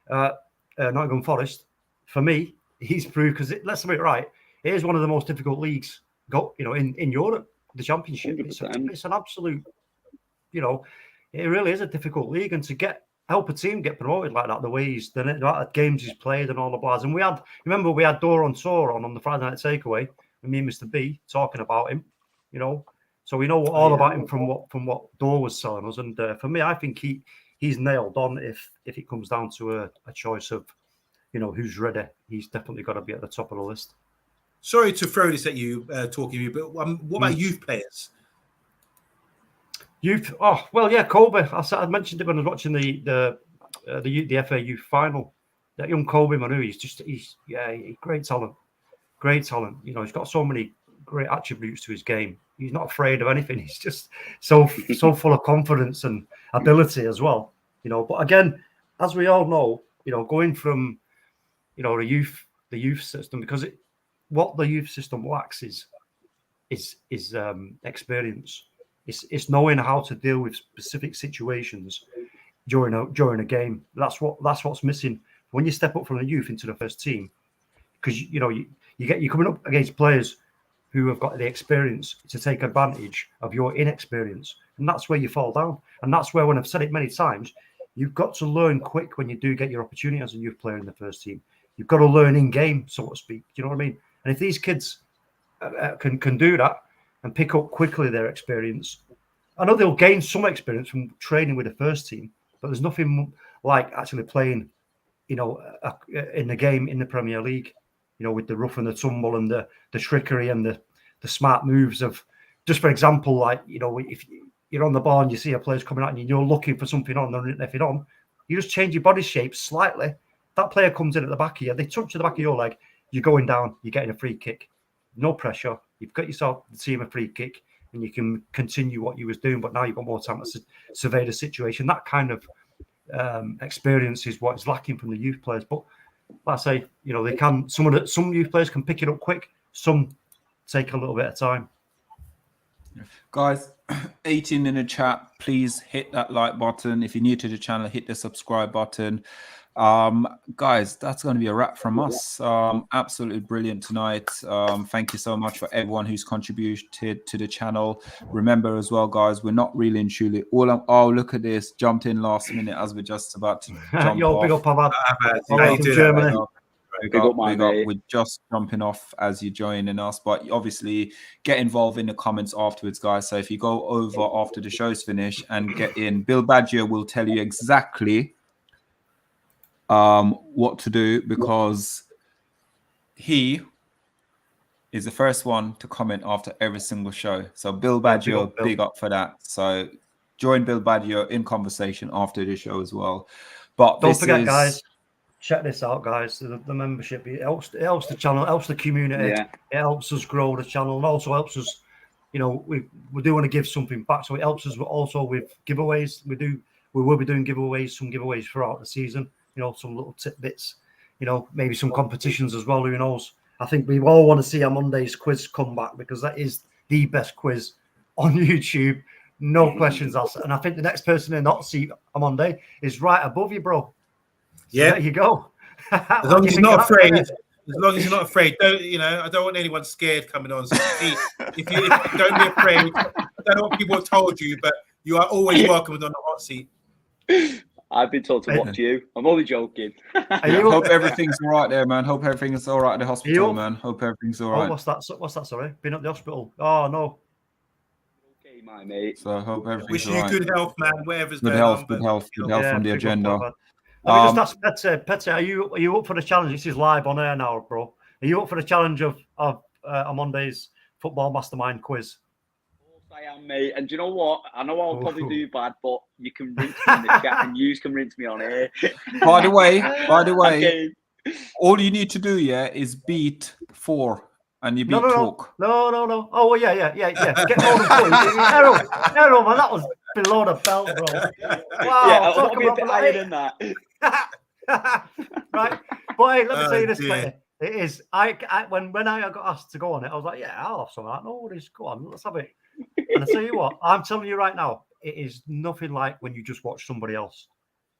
Nottingham Forest, for me, he's proved, because let's admit it right, it is one of the most difficult leagues in Europe, the Championship. It's an absolute, it really is a difficult league, and to help a team get promoted like that, the way the games he's played and all the bars. And we had Dora on tour on the Friday Night Takeaway, and me and Mr. B talking about him, so we know all about him from what Dora was telling us. And for me, I think he's nailed on. If it comes down to a choice of, who's ready, he's definitely got to be at the top of the list. Sorry to throw this at you, talking to you, but what about youth players? Youth, Kobe. I mentioned it when I was watching the FA Youth final. That young Kobe Manu, he's great talent. He's got so many great attributes to his game. He's not afraid of anything. He's just so full of confidence and ability as well. But again, as we all know, going from the youth system, because what the youth system lacks is experience. It's knowing how to deal with specific situations during a game. That's what's missing when you step up from the youth into the first team, because you're coming up against players who have got the experience to take advantage of your inexperience, and that's where you fall down. And that's where, when I've said it many times, you've got to learn quick when you do get your opportunity as a youth player in the first team. You've got to learn in game, so to speak. Do you know what I mean? And if these kids can do that and pick up quickly their experience, I know they'll gain some experience from training with the first team, but there's nothing like actually playing, in the game in the Premier League, with the rough and the tumble and the trickery and the smart moves of, just for example, like, if you're on the ball and you see a player's coming at you and you're looking for something on, and if it's on, you just change your body shape slightly. That player comes in at the back of you, they touch the back of your leg, you're going down, you're getting a free kick. No pressure. You've got yourself the team a free kick, and you can continue what you was doing, but now you've got more time to survey the situation. That kind of experience is what is lacking from the youth players. But like I say, they can. Some youth players can pick it up quick. Some take a little bit of time. Guys, 18 in the chat, please hit that like button. If you're new to the channel, hit the subscribe button. Guys, that's going to be a wrap from us. Absolutely brilliant tonight. Thank you so much for everyone who's contributed to the channel. Remember as well, guys, we're not really and truly look at this, jumped in last minute as we're just about to jump off. Big up, Abad. Germany. We're just jumping off as you're joining us, but obviously get involved in the comments afterwards, guys. So if you go over after the show's finished and get in, Bill Badger will tell you exactly what to do, because he is the first one to comment after every single show. So Bill Badger, big up for that. So join Bill Badger in conversation after the show as well. But don't forget, guys, check this out, guys. The membership, it helps the channel, helps the community. Yeah. It helps us grow the channel, and also helps us. We do want to give something back, so it helps us also with giveaways. We will be doing some giveaways throughout the season. Some little tidbits, maybe some competitions as well. Who knows? I think we all want to see our Monday's quiz come back, because that is the best quiz on YouTube. No questions asked. And I think the next person in the hot seat on Monday is right above you, bro. So Yeah. there you go. As long as you're not afraid. As long as you're not afraid. Don't, you know, I don't want anyone scared coming on. So if you don't be afraid. I don't know what people have told you, but you are always welcome on the hot seat. I've been told to watch you. I'm only joking. Hope everything's all right there, man. Hope everything's all right at the hospital, man. Hope everything's all right. What's that? What's that? Sorry, been at the hospital. Oh no. Okay, my mate. So I hope everything's Wish all right. you good health, man. Whatever's Good going health, on. good health Yeah, from the agenda. Let me just ask Petty, are you up for the challenge? This is live on air now, bro. Are you up for the challenge of Monday's football mastermind quiz? I am, mate. And do you know what? I know I'll probably do bad, but you can rinse me in the chat and you can rinse me on air. By the way, all you need to do, is beat 4 and you beat talk. No. Oh, well, yeah. Get more than 4. Errol, man, that was below the belt, bro. Wow. Yeah, I'll be a bit higher than that. Right. But hey, let me tell you this, Petty. It is. When I got asked to go on it, I was like, yeah, I'll have some of that. No worries. Go on, let's have it. And I tell you what, I'm telling you right now, it is nothing like when you just watch somebody else,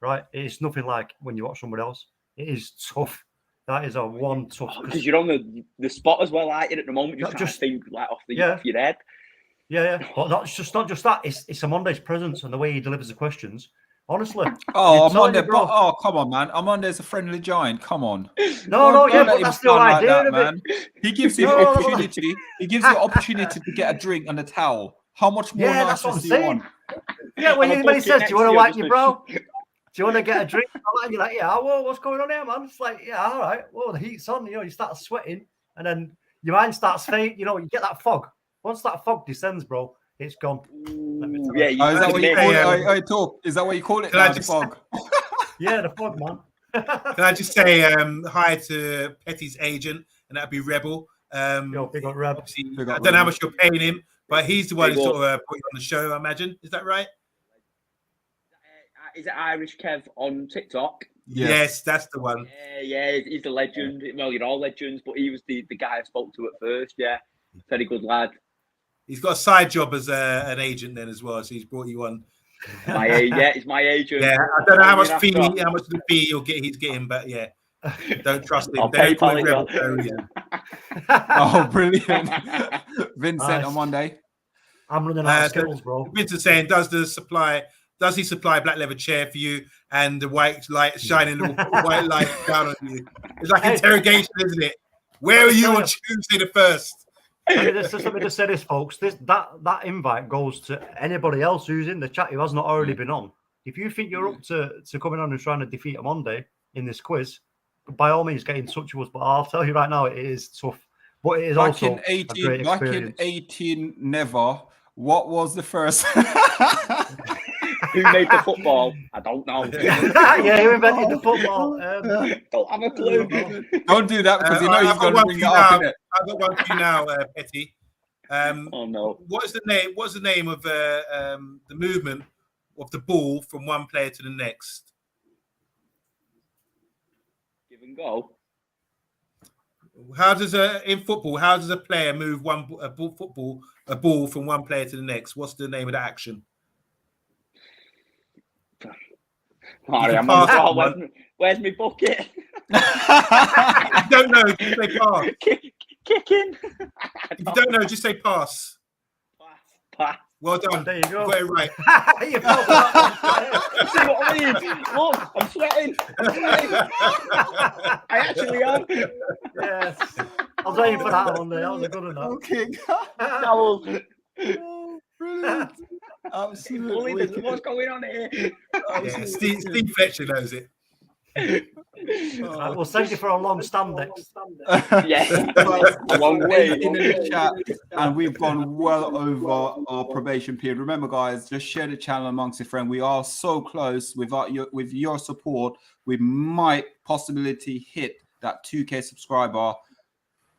right? It is nothing like when you watch somebody else. It is tough. That is a one tough. Because you're on the spot as well, aren't you, at the moment? Just think like off your head. Yeah. But not just that. It's a Monday's presence and the way he delivers the questions. Honestly. Oh, Monday, come on, man. Amonde's a friendly giant. Come on. No, but that's the idea of man. He gives you the opportunity. He gives you the opportunity to get a drink and a towel. How much more niceness do you want? Yeah, when he says, "Do you want to wipe your brow? Do you want to get a drink?" And you're like, "Yeah, well, what's going on here, man?" It's like, "Yeah, all right. Well, the heat's on. You start sweating, and then your mind starts fading. You get that fog. Once that fog descends, bro, it's gone." Yeah, is that what you call it? Talk. Is that what you call it? The fog. Yeah, the fog, man. Can I just say hi to Petty's agent, and that'd be Rebel. Big up Reb. I don't know how much you're paying him, but he's the one who sort of put you on the show, I imagine. Is that right? Is it Irish Kev on TikTok? Yes, that's the one. Yeah, he's a legend. Well, you're all legends, but he was the guy I spoke to at first. Yeah, very good lad. He's got a side job as an agent then as well, so he's brought you on. He's my agent. Yeah, I don't know how much of the fee he's getting, but yeah, don't trust him. Oh, brilliant! Vincent on Monday. I'm running out of skills, bro. Vincent saying, does he supply black leather chair for you and the white light shining little white light down on you? It's like interrogation, isn't it? Where are you on Tuesday the 1st? Let me just say this, folks. That invite goes to anybody else who's in the chat who has not already been on. If you think you're up to coming on and trying to defeat Monday in this quiz, by all means get in touch with us. But I'll tell you right now, it is tough. But it is also a great experience. Back in 18, never. What was the first? Who made the football? I don't know. Yeah, who invented the football? Don't have a clue. Don't do that because you've got to bring it up, innit? I've got one for you now, Petty. Oh no! What's the name of the movement of the ball from one player to the next? Give and go. In football? How does a player move a ball from one player to the next? What's the name of the action? Sorry, I'm on the ball. Where's my bucket? If you don't know, just say pass. Kicking. If you don't know, just say pass. Pass. Well done. There you go. You got it right. See what I mean? Look, I'm sweating. I actually am. Yes. I was waiting for that one there. That was a good enough. Okay. Oh, brilliant. Absolutely. What's going on here? Yeah, Steve Fletcher knows it. We'll send you for a long stand next. Yeah, a long way. In the chat, and we've gone well over our probation period. Remember, guys, just share the channel amongst your friends. We are so close. With your support, we might possibility hit that 2K subscriber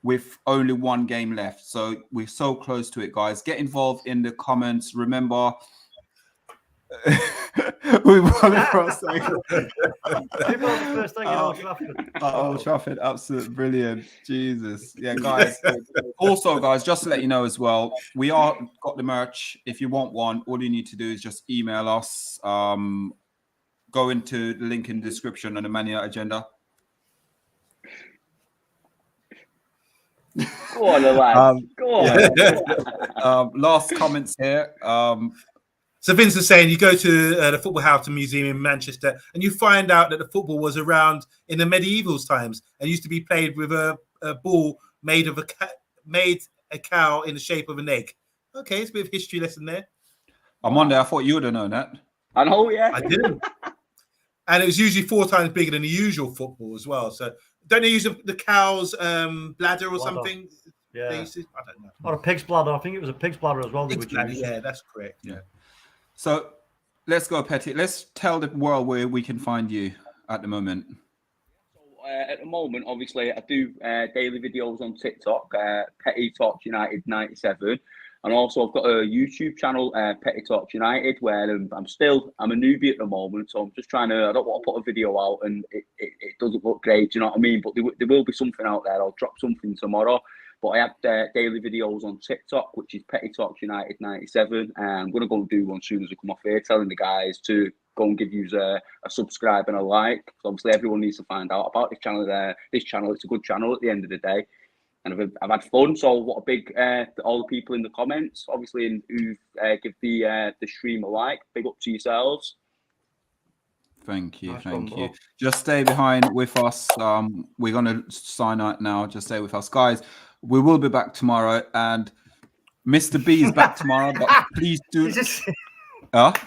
with only one game left. So we're so close to it, guys. Get involved in the comments. Remember, We won across. Who got the first egg in Old Trafford? Old Trafford, absolute brilliant. Jesus. Yeah, guys. Also, guys, just to let you know as well, we are got the merch. If you want one, all you need to do is just email us. Go into the link in the description on the Man United agenda. Go on, lads. Go on. Yeah. Last comments here. So Vince is saying you go to the Football House Museum in Manchester and you find out that the football was around in the medieval times and used to be played with a ball made of a cow in the shape of an egg. Okay, it's a bit of history lesson there. I thought you would have known that. I know, yeah. I didn't. And it was usually 4 times bigger than the usual football as well. So don't they use the cow's bladder or something? Yeah. I don't know. Or a pig's bladder. I think it was a pig's bladder as well. Pig's bladder, yeah, that's correct. Yeah. So let's go, Petty. Let's tell the world where we can find you at the moment. So at the moment, obviously, I do daily videos on TikTok, Petty Talks United 97. And also I've got a YouTube channel, Petty Talks United, where I'm a newbie at the moment. So I'm just I don't want to put a video out and it doesn't look great, do you know what I mean? But there will be something out there. I'll drop something tomorrow. But I have daily videos on TikTok, which is Petty Talks United 97. And I'm going to go and do one as soon as I come off here, telling the guys to go and give you a subscribe and a like. So obviously, everyone needs to find out about this channel. It's a good channel at the end of the day. And I've had fun. So what a big, all the people in the comments, obviously, who give the stream a like. Big up to yourselves. Thank you. Thank you. Just stay behind with us. We're going to sign out now. Just stay with us. Guys, we will be back tomorrow. And Mr. B is back tomorrow. But please do... That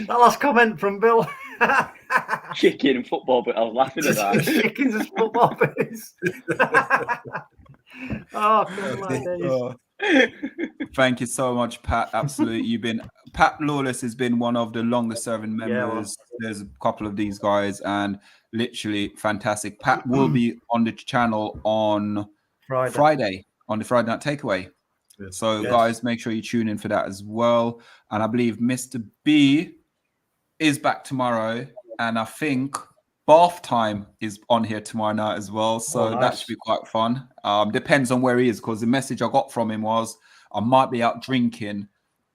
last comment from Bill. Chicken and football, but I was laughing at that. Chickens and football bits. Thank you so much, Pat. Absolutely. Pat Lawless has been one of the longest serving members. There's a couple of these guys and literally fantastic. Pat will be on the channel on Friday on the Friday Night Takeaway. Yes. So guys, make sure you tune in for that as well. And I believe Mr. B is back tomorrow. And I think Bath Time is on here tomorrow night as well. So that should be quite fun. Depends on where he is, because the message I got from him was I might be out drinking.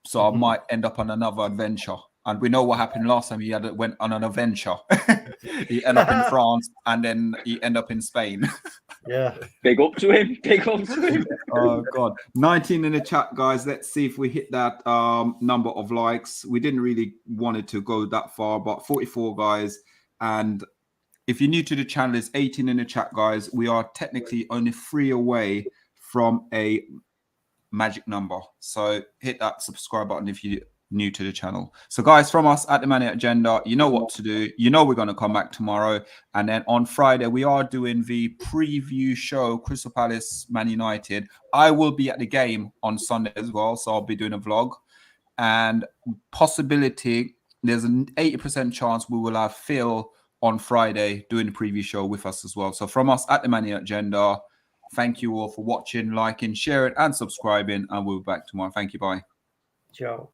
So I might end up on another adventure. And we know what happened last time. He went on an adventure. He ended up in France and then he ended up in Spain. Yeah. Big up to him. Big up to him. Oh, God. 19 in the chat, guys. Let's see if we hit that number of likes. We didn't really want it to go that far, but 44, guys. And if you're new to the channel, it's 18 in the chat, guys. We are technically only 3 away from a magic number. So hit that subscribe button if you're new to the channel. So guys, from us at the Man United Agenda, you know what to do. You know we're going to come back tomorrow. And then on Friday, we are doing the preview show, Crystal Palace, Man United. I will be at the game on Sunday as well. So I'll be doing a vlog. And possibility, there's an 80% chance we will have Phil on Friday doing the preview show with us as well. So from us at the Man United Agenda, thank you all for watching, liking, sharing, and subscribing. And we'll be back tomorrow. Thank you. Bye. Ciao.